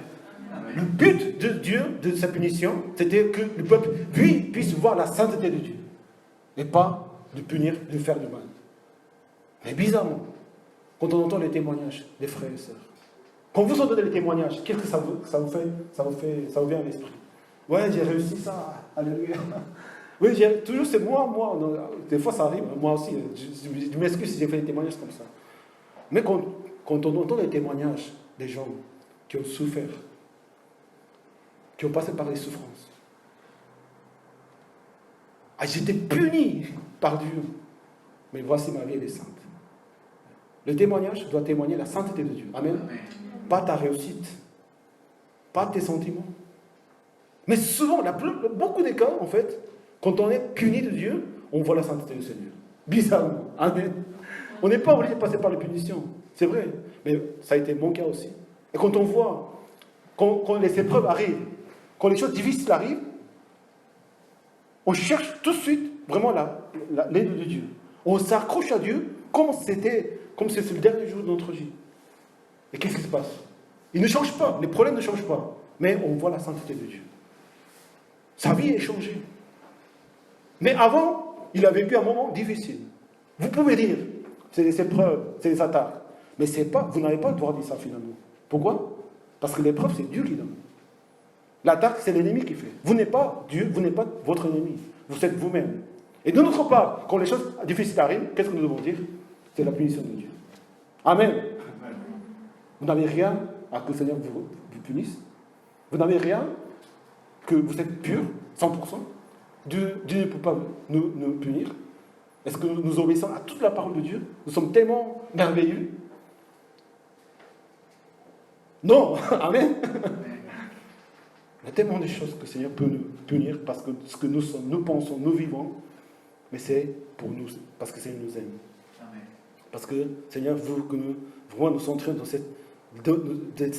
Amen. Le but de Dieu, de sa punition, c'était que le peuple, lui, puisse voir la sainteté de Dieu. Et pas de punir, de faire du mal. Mais bizarrement, quand on entend les témoignages des frères et sœurs, quand vous entendez les témoignages, qu'est-ce que ça vous vient à l'esprit? Ouais, j'ai réussi ça, alléluia. Oui, toujours c'est moi. Des fois ça arrive, moi aussi. Je m'excuse si j'ai fait des témoignages comme ça. Mais quand on entend les témoignages des gens qui ont souffert, qui ont passé par les souffrances, j'étais puni par Dieu, mais voici ma vie, elle est sainte. Le témoignage doit témoigner la sainteté de Dieu. Amen. Amen. Pas ta réussite, pas tes sentiments. Mais souvent, beaucoup des cas, en fait, quand on est puni de Dieu, on voit la sainteté du Seigneur. Bizarrement. Amen. On n'est pas obligé de passer par les punitions. C'est vrai. Mais ça a été mon cas aussi. Et quand on voit, quand les épreuves arrivent, quand les choses difficiles arrivent, on cherche tout de suite vraiment l'aide de Dieu. On s'accroche à Dieu comme si c'est le dernier jour de notre vie. Et qu'est-ce qui se passe? Il ne change pas. Les problèmes ne changent pas. Mais on voit la sainteté de Dieu. Sa vie est changée. Mais avant, il a vécu un moment difficile. Vous pouvez dire, c'est des épreuves, c'est des attaques. Mais vous n'avez pas le droit de dire ça finalement. Pourquoi? Parce que l'épreuve, c'est Dieu qui donne. L'attaque, c'est l'ennemi qui fait. Vous n'êtes pas Dieu, vous n'êtes pas votre ennemi. Vous êtes vous-même. Et de notre part, quand les choses difficiles arrivent, qu'est-ce que nous devons dire? C'est la punition de Dieu. Amen. Vous n'avez rien à que le Seigneur vous punisse. Vous n'avez rien que vous êtes pur, 100%. Dieu ne peut pas nous punir. Est-ce que nous obéissons à toute la parole de Dieu? Nous sommes tellement merveilleux. Non. Amen. Il y a tellement de choses que le Seigneur peut nous punir parce que ce que nous sommes, nous pensons, nous vivons, mais c'est pour nous, parce que le Seigneur nous aime. Amen. Parce que le Seigneur veut que nous centrions dans cette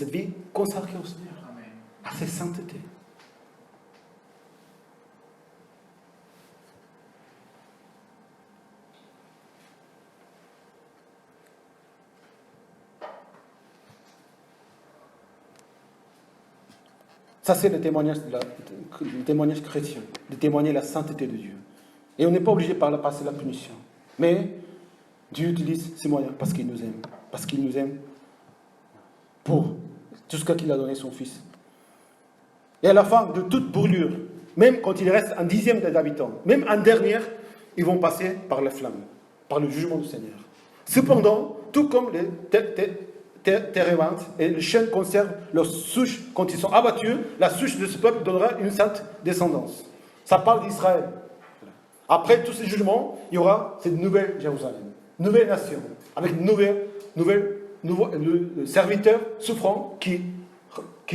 vie consacrée au Seigneur, amen, à cette sainteté. Ça, c'est le témoignage chrétien, de témoigner la sainteté de Dieu. Et on n'est pas obligé par là passer la punition. Mais Dieu utilise ces moyens parce qu'il nous aime. Parce qu'il nous aime pour jusqu'à qu'il a donné son Fils. Et à la fin de toute brûlure, même quand il reste un dixième des habitants, même un dernier, ils vont passer par la flamme, par le jugement du Seigneur. Cependant, tout comme les térébintes et les chênes conservent leurs souches quand ils sont abattus, la souche de ce peuple donnera une sainte descendance. Ça parle d'Israël. Après tous ces jugements, il y aura cette nouvelle Jérusalem, nouvelle nation, avec le serviteur souffrant qui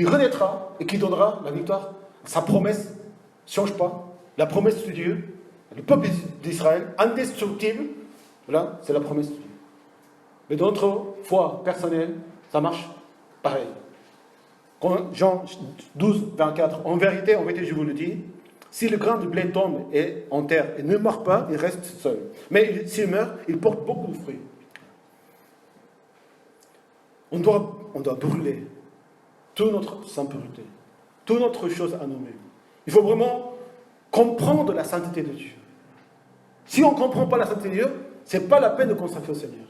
renaîtra et qui donnera la victoire. Sa promesse ne change pas. La promesse de Dieu, le peuple d'Israël, indestructible, voilà, c'est la promesse de Dieu. Mais dans notre foi personnelle, ça marche pareil. Quand Jean 12, 24, en vérité, je vous le dis, si le grain de blé tombe en terre et ne meurt pas, il reste seul. Mais s'il meurt, il porte beaucoup de fruits. On doit brûler toute notre impureté, toute notre chose à nommer. Il faut vraiment comprendre la sainteté de Dieu. Si on ne comprend pas la sainteté de Dieu, ce n'est pas la peine de consacrer au Seigneur.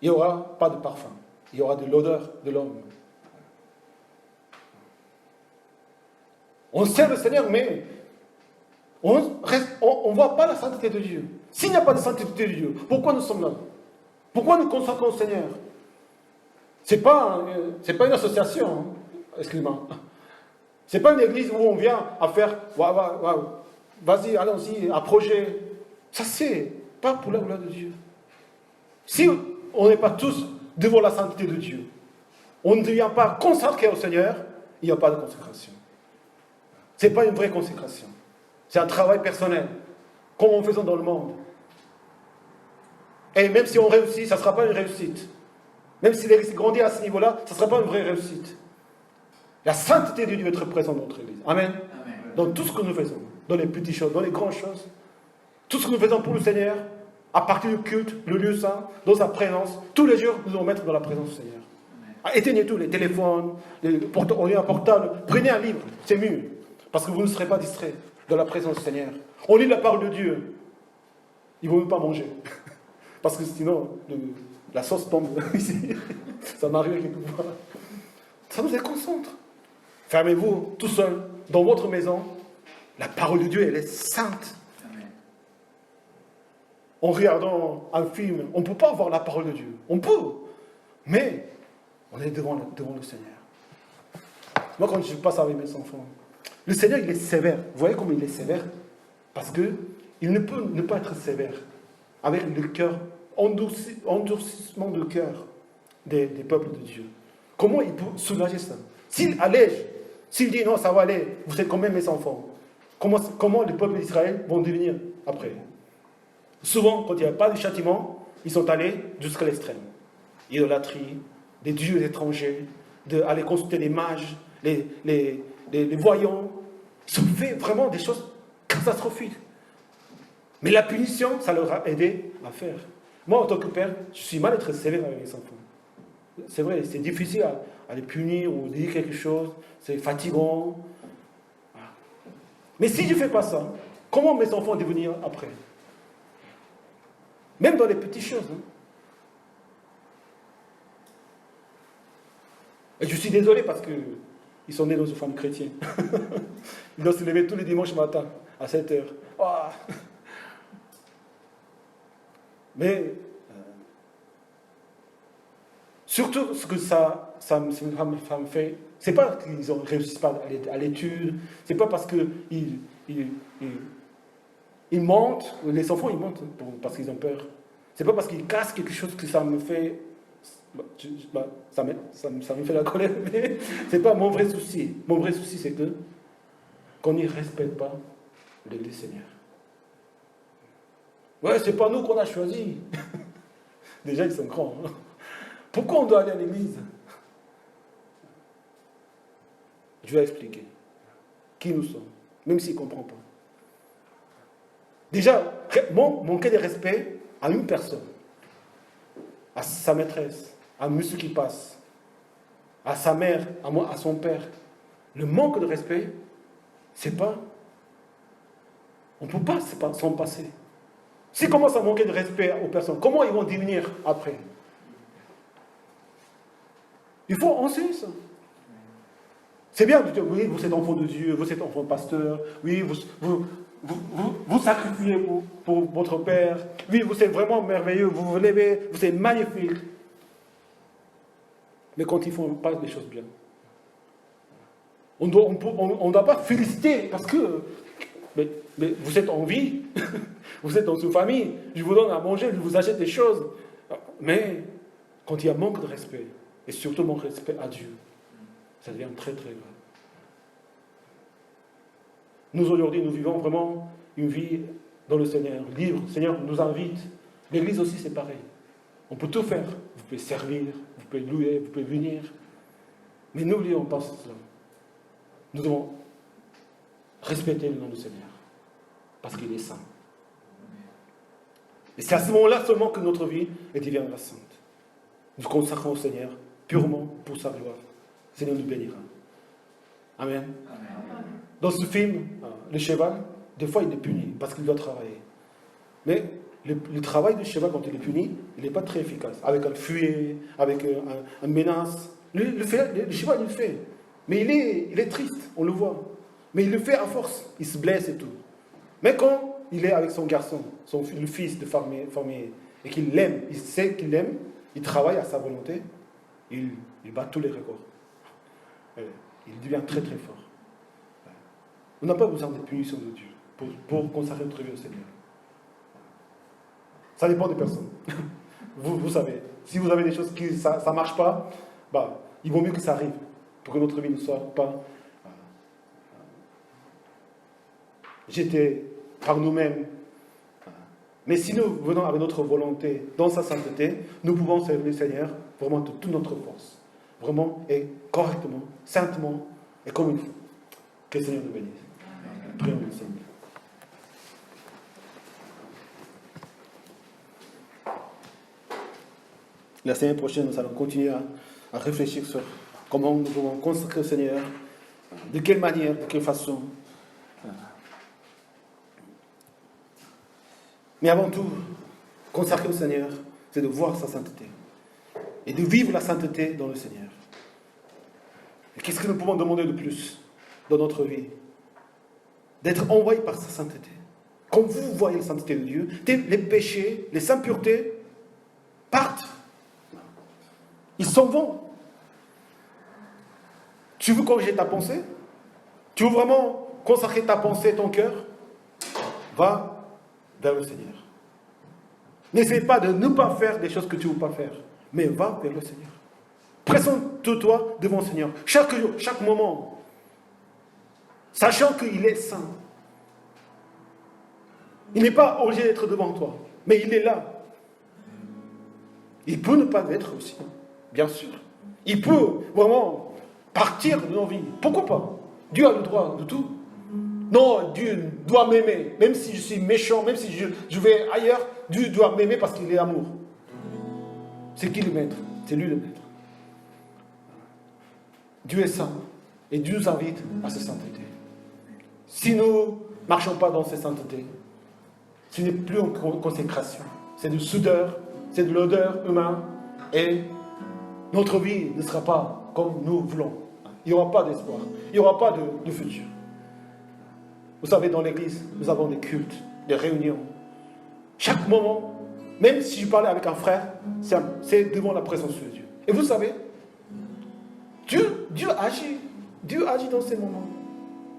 Il n'y aura pas de parfum. Il y aura de l'odeur de l'homme. On sert le Seigneur, mais on ne voit pas la sainteté de Dieu. S'il n'y a pas de sainteté de Dieu, pourquoi nous sommes là? Pourquoi nous consacrons au Seigneur? Ce n'est pas une association, hein. Excuse-moi. Ce n'est pas une église où on vient à faire, vas-y, allons-y, un projet. Ça, c'est pas pour la gloire de Dieu. Si on n'est pas tous devant la sainteté de Dieu, on ne devient pas consacré au Seigneur, il n'y a pas de consécration. Ce n'est pas une vraie consécration. C'est un travail personnel, comme on faisait dans le monde. Et même si on réussit, ça ne sera pas une réussite. Même si l'église grandit à ce niveau-là, ça ne sera pas une vraie réussite. La sainteté de Dieu doit être présente dans notre église. Amen. Amen. Dans tout ce que nous faisons, dans les petites choses, dans les grandes choses, tout ce que nous faisons pour le Seigneur, à partir du culte, le lieu saint, dans sa présence, tous les jours, nous devons mettre dans la présence du Seigneur. Éteignez tout, les téléphones, on est un portable, prenez un livre, c'est mieux. Parce que vous ne serez pas distrait de la présence du Seigneur. On lit la parole de Dieu. Il ne vaut même pas manger. Parce que sinon, la sauce tombe ici. Ça m'arrive quelquefois. Ça nous déconcentre. Fermez-vous tout seul, dans votre maison. La parole de Dieu, elle est sainte. Amen. En regardant un film, on ne peut pas voir la parole de Dieu. On peut. Mais, on est devant le Seigneur. Moi, quand je passe avec mes enfants, le Seigneur, il est sévère. Vous voyez comment il est sévère? Parce qu'il ne peut ne pas être sévère avec le cœur, endurcissement de cœur des peuples de Dieu. Comment il peut soulager ça? S'il allège, s'il dit non, ça va aller, vous êtes quand même mes enfants, comment les peuples d'Israël vont devenir après? Souvent, quand il n'y a pas de châtiment, ils sont allés jusqu'à l'extrême. Idolâtrie, des dieux étrangers, d'aller consulter les mages, les voyants. Ils ont fait vraiment des choses catastrophiques. Mais la punition, ça leur a aidé à faire. Moi, en tant que père, je suis mal être sévère avec les enfants. C'est vrai, c'est difficile à les punir ou dire quelque chose. C'est fatigant. Voilà. Mais si je ne fais pas ça, comment mes enfants vont devenir après? Même dans les petites choses. Hein. Et je suis désolé parce qu'ils sont nés dans une famille chrétienne. Ils doivent se lever tous les dimanches matin à 7h. Oh. Mais surtout ce que ça me fait, c'est pas qu'ils ne réussissent pas à l'étude, c'est pas parce qu'ils mentent, les enfants ils mentent parce qu'ils ont peur. C'est pas parce qu'ils cassent quelque chose que ça me fait, ça me fait la colère, mais c'est pas mon vrai souci. Mon vrai souci c'est qu'on ne respecte pas l'Église Seigneur. Ouais, c'est pas nous qu'on a choisi. Déjà, ils sont grands. Hein. Pourquoi on doit aller à l'église? Je vais expliquer qui nous sommes, même s'ils ne comprennent pas. Déjà, manquer de respect à une personne, à sa maîtresse, à un monsieur qui passe, à sa mère, à son père. Le manque de respect, c'est pas... On ne peut pas s'en passer. S'ils commencent à manquer de respect aux personnes, comment ils vont devenir après? Il faut enseigner ça. C'est bien de dire, oui, vous êtes enfant de Dieu, vous êtes enfant de pasteur, oui, vous sacrifiez pour votre Père, oui, vous êtes vraiment merveilleux, vous vous levez, vous êtes magnifique. Mais quand ils ne font pas les choses bien, on ne doit pas féliciter parce que mais vous êtes en vie, vous êtes dans une famille, je vous donne à manger, je vous achète des choses. Mais quand il y a manque de respect, et surtout manque de respect à Dieu, ça devient très très grave. Nous aujourd'hui, nous vivons vraiment une vie dans le Seigneur, libre. Le Seigneur nous invite. L'église aussi, c'est pareil. On peut tout faire. Vous pouvez servir, vous pouvez louer, vous pouvez venir. Mais n'oublions pas cela. Nous devons respecter le nom du Seigneur. Parce qu'il est saint. Et c'est à ce moment-là seulement que notre vie deviendra sainte. Nous consacrons au Seigneur purement pour sa gloire. Le Seigneur nous bénira. Amen. Dans ce film, le cheval, des fois il est puni parce qu'il doit travailler. Mais le travail du cheval, quand il est puni, il n'est pas très efficace. Avec un fouet, avec une menace. Le cheval, il le fait. Mais il est triste, on le voit. Mais il le fait à force. Il se blesse et tout. Mais quand il est avec son garçon, le fils de fermier, et qu'il l'aime, il sait qu'il l'aime, il travaille à sa volonté, il bat tous les records. Il devient très très fort. On n'a pas besoin d'être punition de Dieu pour consacrer notre vie au Seigneur. Ça dépend des personnes. Vous savez, si vous avez des choses qui ça ne marche pas, il vaut mieux que ça arrive pour que notre vie ne soit pas jetée par nous-mêmes. Mais si nous venons avec notre volonté dans sa sainteté, nous pouvons servir le Seigneur vraiment de toute notre force. Vraiment et correctement, saintement et comme il faut. Que le Seigneur nous bénisse. Prions ensemble. La semaine prochaine, nous allons continuer à réfléchir sur comment nous pouvons consacrer au Seigneur, de quelle manière, de quelle façon. Mais avant tout, consacrer au Seigneur, c'est de voir sa sainteté et de vivre la sainteté dans le Seigneur. Et qu'est-ce que nous pouvons demander de plus dans notre vie? D'être envoyé par sa sainteté. Quand vous voyez la sainteté de Dieu, les péchés, les impuretés partent. Ils s'en vont. Tu veux corriger ta pensée? Tu veux vraiment consacrer ta pensée, ton cœur? Va vers le Seigneur. N'essaie pas de ne pas faire des choses que tu ne veux pas faire, mais va vers le Seigneur. Présente-toi devant le Seigneur, chaque jour, chaque moment, sachant qu'il est saint. Il n'est pas obligé d'être devant toi, mais il est là. Il peut ne pas l'être aussi, bien sûr. Il peut vraiment partir de nos vies. Pourquoi pas? Dieu a le droit de tout. Non, Dieu doit m'aimer. Même si je suis méchant, même si je vais ailleurs, Dieu doit m'aimer parce qu'il est amour. C'est qui le maître? C'est lui le maître. Dieu est saint. Et Dieu nous invite à cette sainteté. Si nous ne marchons pas dans cette sainteté, ce n'est plus une consécration. C'est de soudeur, c'est de l'odeur humaine. Et notre vie ne sera pas comme nous voulons. Il n'y aura pas d'espoir. Il n'y aura pas de futur. Vous savez, dans l'église, nous avons des cultes, des réunions. Chaque moment, même si je parlais avec un frère, c'est devant la présence de Dieu. Et vous savez, Dieu agit. Dieu agit dans ces moments.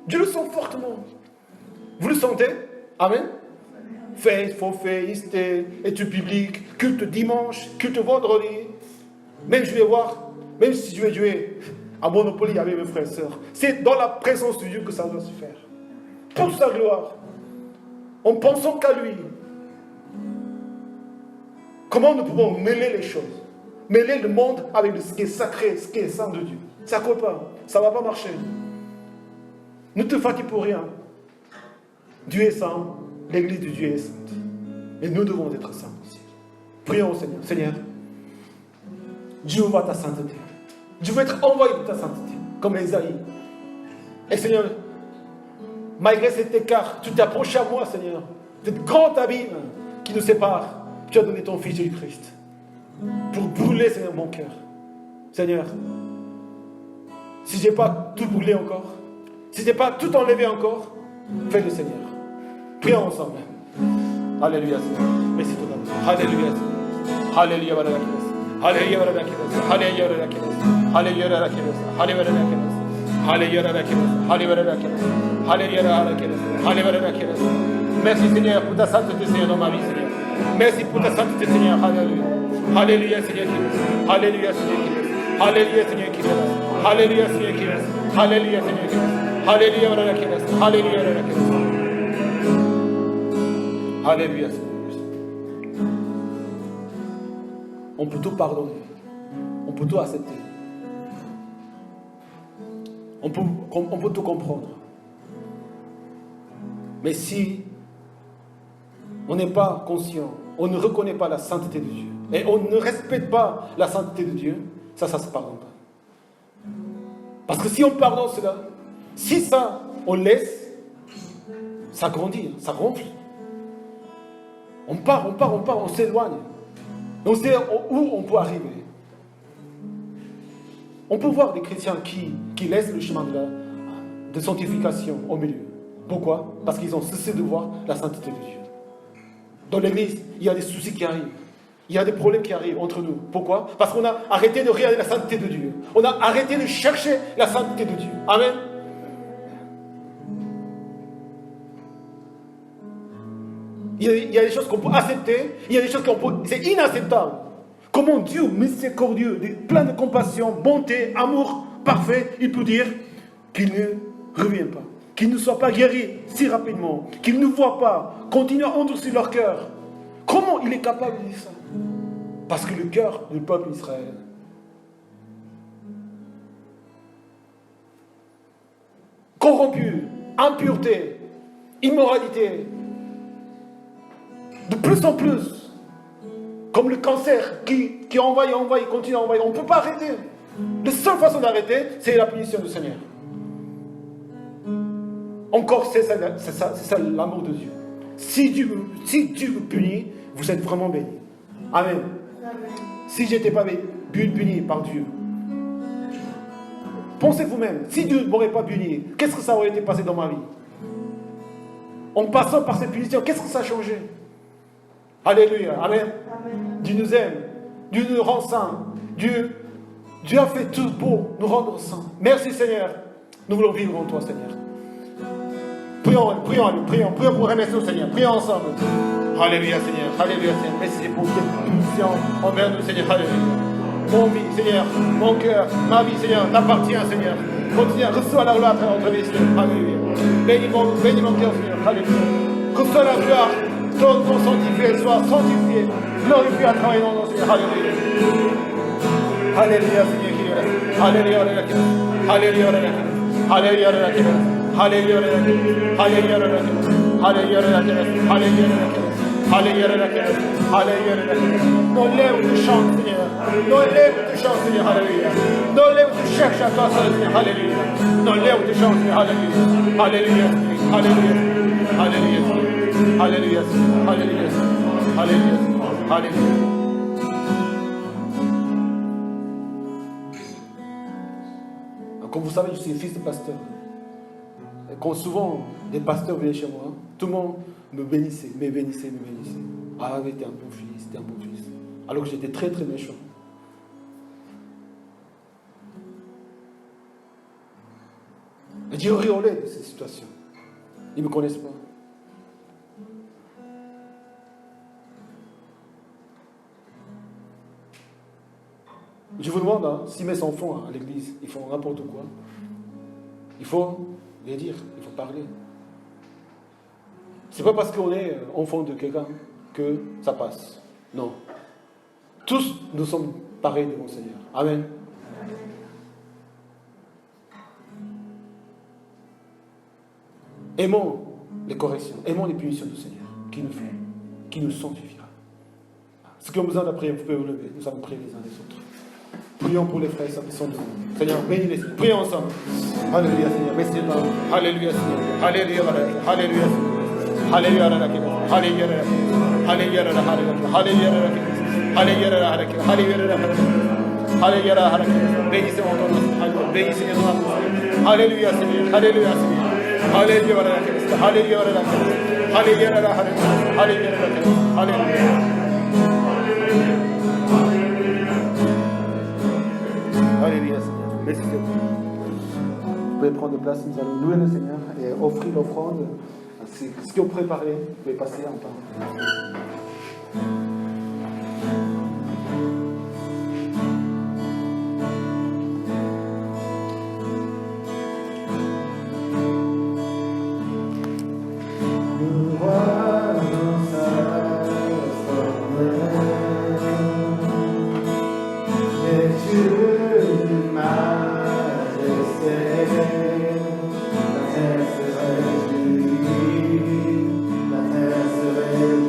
Dieu le sent fortement. Vous le sentez? Amen. Faith for faith, études bibliques, culte dimanche, culte vendredi. Même je vais voir, même si je vais jouer à Monopoly avec mes frères et sœurs, c'est dans la présence de Dieu que ça doit se faire. Pour sa gloire. En pensant qu'à lui. Comment nous pouvons mêler les choses? Mêler le monde avec ce qui est sacré, ce qui est saint de Dieu. Ça ne colle pas. Ça ne va pas marcher. Ne te fatigue pour rien. Dieu est saint. L'église de Dieu est sainte. Et nous devons être saints aussi. Prions au Seigneur. Seigneur, Dieu voit ta sainteté. Je veux être envoyé de ta sainteté. Comme Esaïe. Et Seigneur, malgré cet écart, tu t'es approché à moi, Seigneur. Cet grand abîme qui nous sépare. Tu as donné ton Fils Jésus-Christ. Pour brûler, Seigneur, mon cœur. Seigneur, si je n'ai pas tout brûlé encore, si je n'ai pas tout enlevé encore, fais-le, Seigneur. Prions ensemble. Alléluia, Seigneur. Merci ton amour. Alléluia, Seigneur. Alléluia, Alléluia, Alléluia, Alléluia, Alléluia. Merci, Seigneur, pour ta sainteté, Seigneur, dans ma vie, Seigneur. Merci pour ta sainteté, Seigneur. Alléluia. Alléluia, Seigneur qui reste. Alléluia, Seigneur qui reste. Alléluia, Seigneur qui reste. Alléluia, Seigneur qui reste. Alléluia, Seigneur qui reste. Alléluia, Seigneur qui reste. Alléluia, Seigneur qui reste. Alléluia, Seigneur. On peut tout pardonner. On peut tout accepter. On peut tout comprendre. Mais si on n'est pas conscient, on ne reconnaît pas la sainteté de Dieu, et on ne respecte pas la sainteté de Dieu, ça ne se pardonne pas. Parce que si on pardonne cela, si ça, on laisse, ça grandit, ça gonfle. On part, on s'éloigne. On sait où on peut arriver. On peut voir des chrétiens qui laissent le chemin de sanctification au milieu. Pourquoi? Parce qu'ils ont cessé de voir la sainteté de Dieu. Dans l'église, il y a des soucis qui arrivent. Il y a des problèmes qui arrivent entre nous. Pourquoi? Parce qu'on a arrêté de regarder la sainteté de Dieu. On a arrêté de chercher la sainteté de Dieu. Amen. Il y a des choses qu'on peut accepter, il y a des choses qu'on peut... C'est inacceptable. Comment Dieu, miséricordieux, plein de compassion, bonté, amour parfait, il peut dire qu'il ne revient pas, qu'il ne soit pas guéri si rapidement, qu'il ne voit pas, continue à endurcir leur cœur. Comment il est capable de dire ça? Parce que le cœur du peuple d'Israël, corrompu, impureté, immoralité, de plus en plus, comme le cancer qui envahit, continue à envahir. On ne peut pas arrêter. La seule façon d'arrêter, c'est la punition du Seigneur. Encore, c'est ça l'amour de Dieu. Si Dieu vous punit, vous êtes vraiment béni. Amen. Si je n'étais pas puni par Dieu, pensez vous-même, si Dieu ne m'aurait pas puni, qu'est-ce que ça aurait été passé dans ma vie? En passant par cette punition, qu'est-ce que ça a changé? Alléluia. Amen. Amen. Dieu nous aime. Dieu nous rend saints. Dieu a fait tout pour nous rendre saints. Merci Seigneur. Nous voulons vivre en toi Seigneur. Prions pour remercier au Seigneur. Prions ensemble. Alléluia Seigneur. Alléluia Seigneur. Merci pour cette punition envers nous Seigneur. Alléluia. Mon vie Seigneur. Mon cœur. Ma vie Seigneur. T'appartient Seigneur. Continue. Reçois la gloire à notre vie Seigneur. Alléluia. Bénis mon cœur Seigneur. Alléluia. Reçois la gloire. Ton sanctifié soit sanctifié, glorifié à travers nos noms, Seigneur. Alléluia. Alléluia, Seigneur. Alléluia, Alléluia, Alléluia, Alléluia, Alléluia, Alléluia. Nos lèvres te chantent, Seigneur. Nos lèvres te chantent, Seigneur. Alléluia. Nos lèvres te cherchent à toi, Seigneur. Alléluia. Nos lèvres te chantent, Seigneur. Alléluia. Alléluia. Alléluia. Alléluia. Alléluia, Alléluia, Alléluia, Alléluia. Comme vous savez, je suis fils de pasteur. Et quand souvent les pasteurs venaient chez moi, tout le monde me bénissait. Ah, mais t'es un bon fils, t'es un bon fils. Alors que j'étais très très méchant. Et Dieu rigolait de cette situation. Ils ne me connaissent pas. Je vous demande, si mes enfants à l'église, ils font n'importe quoi, il faut les dire, il faut parler. C'est pas parce qu'on est enfant de quelqu'un que ça passe. Non. Tous, nous sommes pareils devant le Seigneur. Amen. Aimons les corrections, aimons les punitions du Seigneur, qui nous sanctifiera. Ce qui ont besoin d'après, vous pouvez vous lever, nous allons prier les uns les autres. Prions pour les frères qui sont devant nous. Seigneur, bénis-les. Prions ensemble. Alléluia, Seigneur. Merci, Père. Alléluia, Seigneur. Alléluia, Alléluia. Alléluia, Alléluia. Alléluia, Alléluia. Alléluia, Alléluia. Alléluia, bénissez mon nom. Bénissez mon nom. Alléluia, Seigneur. Alléluia, Seigneur. Alléluia, Alléluia. Alléluia, Alléluia. Alléluia. Alléluia, Seigneur. Merci, Seigneur. Vous pouvez prendre place, nous allons louer le Seigneur et offrir l'offrande. Ce qu'ils ont préparé, vous pouvez passer en temps. La terre se réjouit.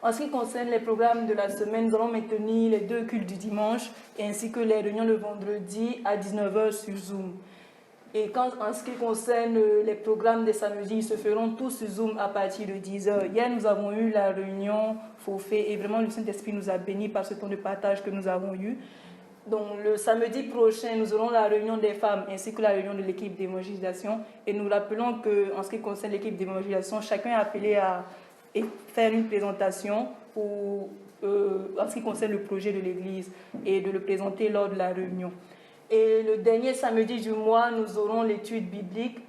En ce qui concerne les programmes de la semaine, nous allons maintenir les 2 cultes du dimanche ainsi que les réunions le vendredi à 19h sur Zoom. Et en ce qui concerne les programmes des samedis, ils se feront tous sur Zoom à partir de 10h. Hier, nous avons eu la réunion forfait et vraiment le Saint-Esprit nous a bénis par ce temps de partage que nous avons eu. Donc le samedi prochain, nous aurons la réunion des femmes ainsi que la réunion de l'équipe d'évangélisation. Et nous rappelons qu'en ce qui concerne l'équipe d'évangélisation, chacun est appelé à faire une présentation en ce qui concerne le projet de l'Église et de le présenter lors de la réunion. Et le dernier samedi du mois, nous aurons l'étude biblique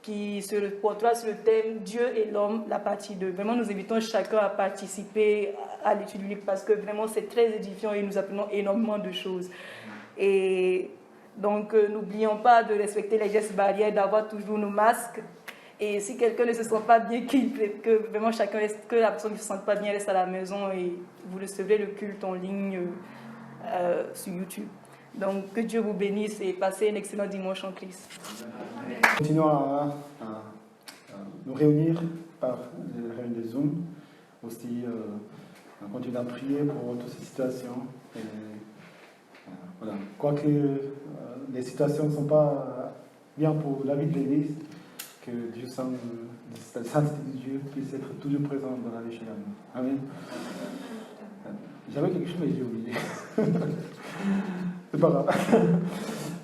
qui se portera sur le thème « Dieu et l'homme », la partie 2. Vraiment, nous invitons chacun à participer à l'étude biblique parce que vraiment, c'est très édifiant et nous apprenons énormément de choses. Et donc, n'oublions pas de respecter les gestes barrières, d'avoir toujours nos masques. Et si quelqu'un ne se sent pas bien, que vraiment chacun reste, que la personne ne se sente pas bien reste à la maison et vous recevrez le culte en ligne sur YouTube. Donc que Dieu vous bénisse et passez un excellent dimanche en Christ. Continuons à nous réunir par les réunions de Zoom. Aussi, on continue à prier pour toutes ces situations. Et, voilà. Quoique les situations ne sont pas bien pour la vie de l'Église, que Dieu semble, la sainteté de Dieu puisse être toujours présente dans la vie chez nous. Amen. J'avais quelque chose, mais j'ai oublié. C'est pas grave.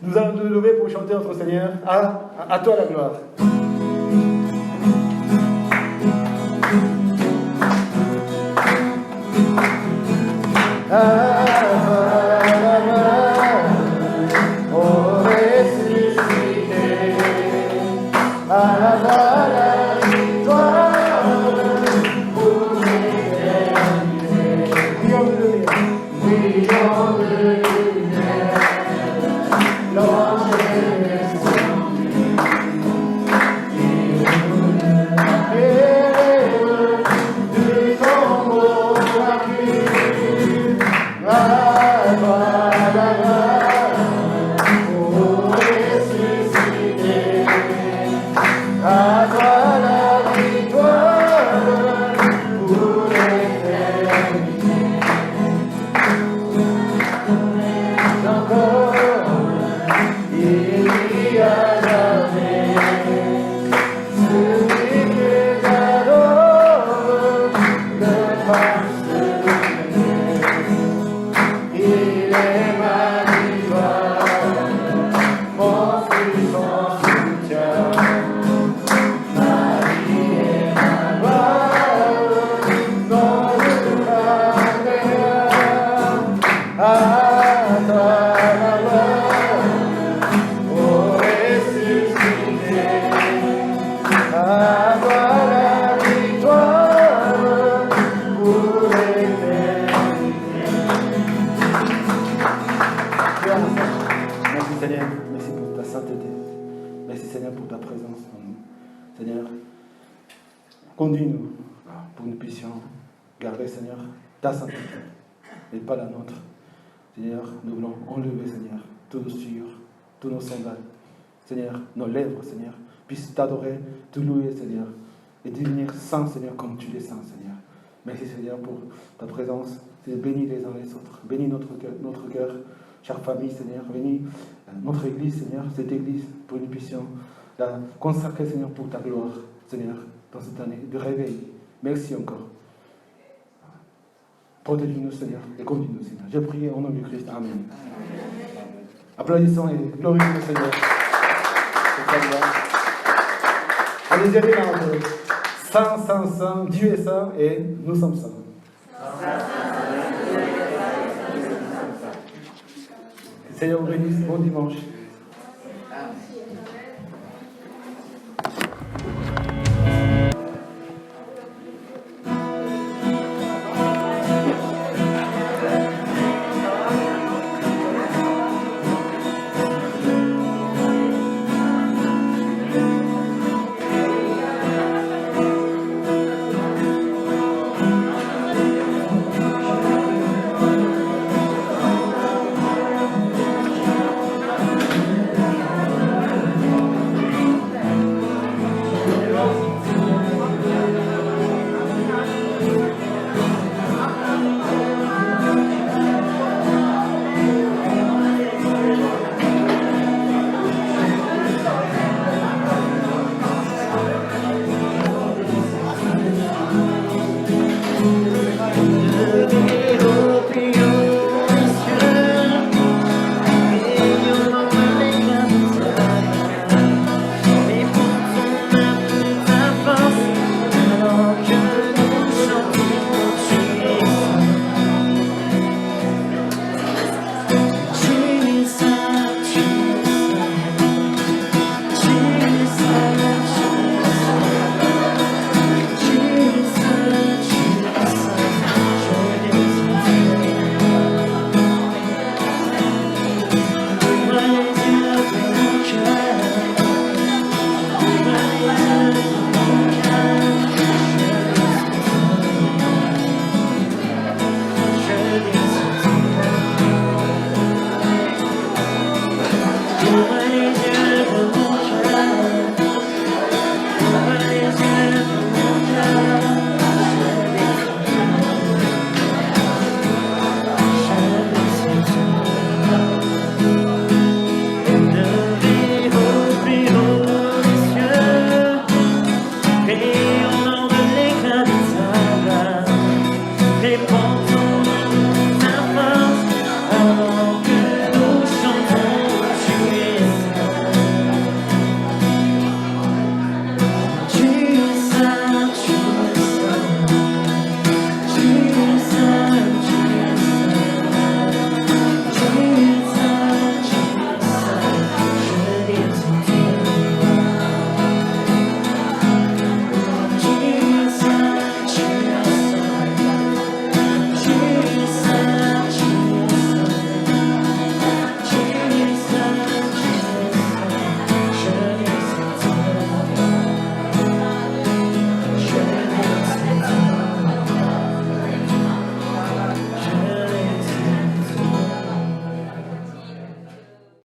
Nous allons nous lever pour chanter notre Seigneur. À toi la gloire. Bye. Seigneur, merci pour ta sainteté. Merci Seigneur pour ta présence en nous. Seigneur, conduis-nous pour que nous puissions garder, Seigneur, ta sainteté et pas la nôtre. Seigneur, nous voulons enlever, Seigneur, tous nos souillures, tous nos sandales. Seigneur, nos lèvres, Seigneur, puissent t'adorer, te louer, Seigneur, et devenir saints, Seigneur, comme tu l'es saint, Seigneur. Merci, Seigneur, pour ta présence. Seigneur, bénis les uns les autres. Bénis notre cœur, chère famille, Seigneur. Bénis notre Église, Seigneur, cette Église, pour que nous puissions la consacrer, Seigneur, pour ta gloire, Seigneur, dans cette année de réveil. Merci encore. Protège-nous, Seigneur, et conduis-nous, Seigneur. Je prie au nom du Christ. Amen. Applaudissons et glorifions le Seigneur. Allez, allez là, saint, saint, saint, Dieu est saint et nous sommes saints. Seigneur, bénisse, bon dimanche.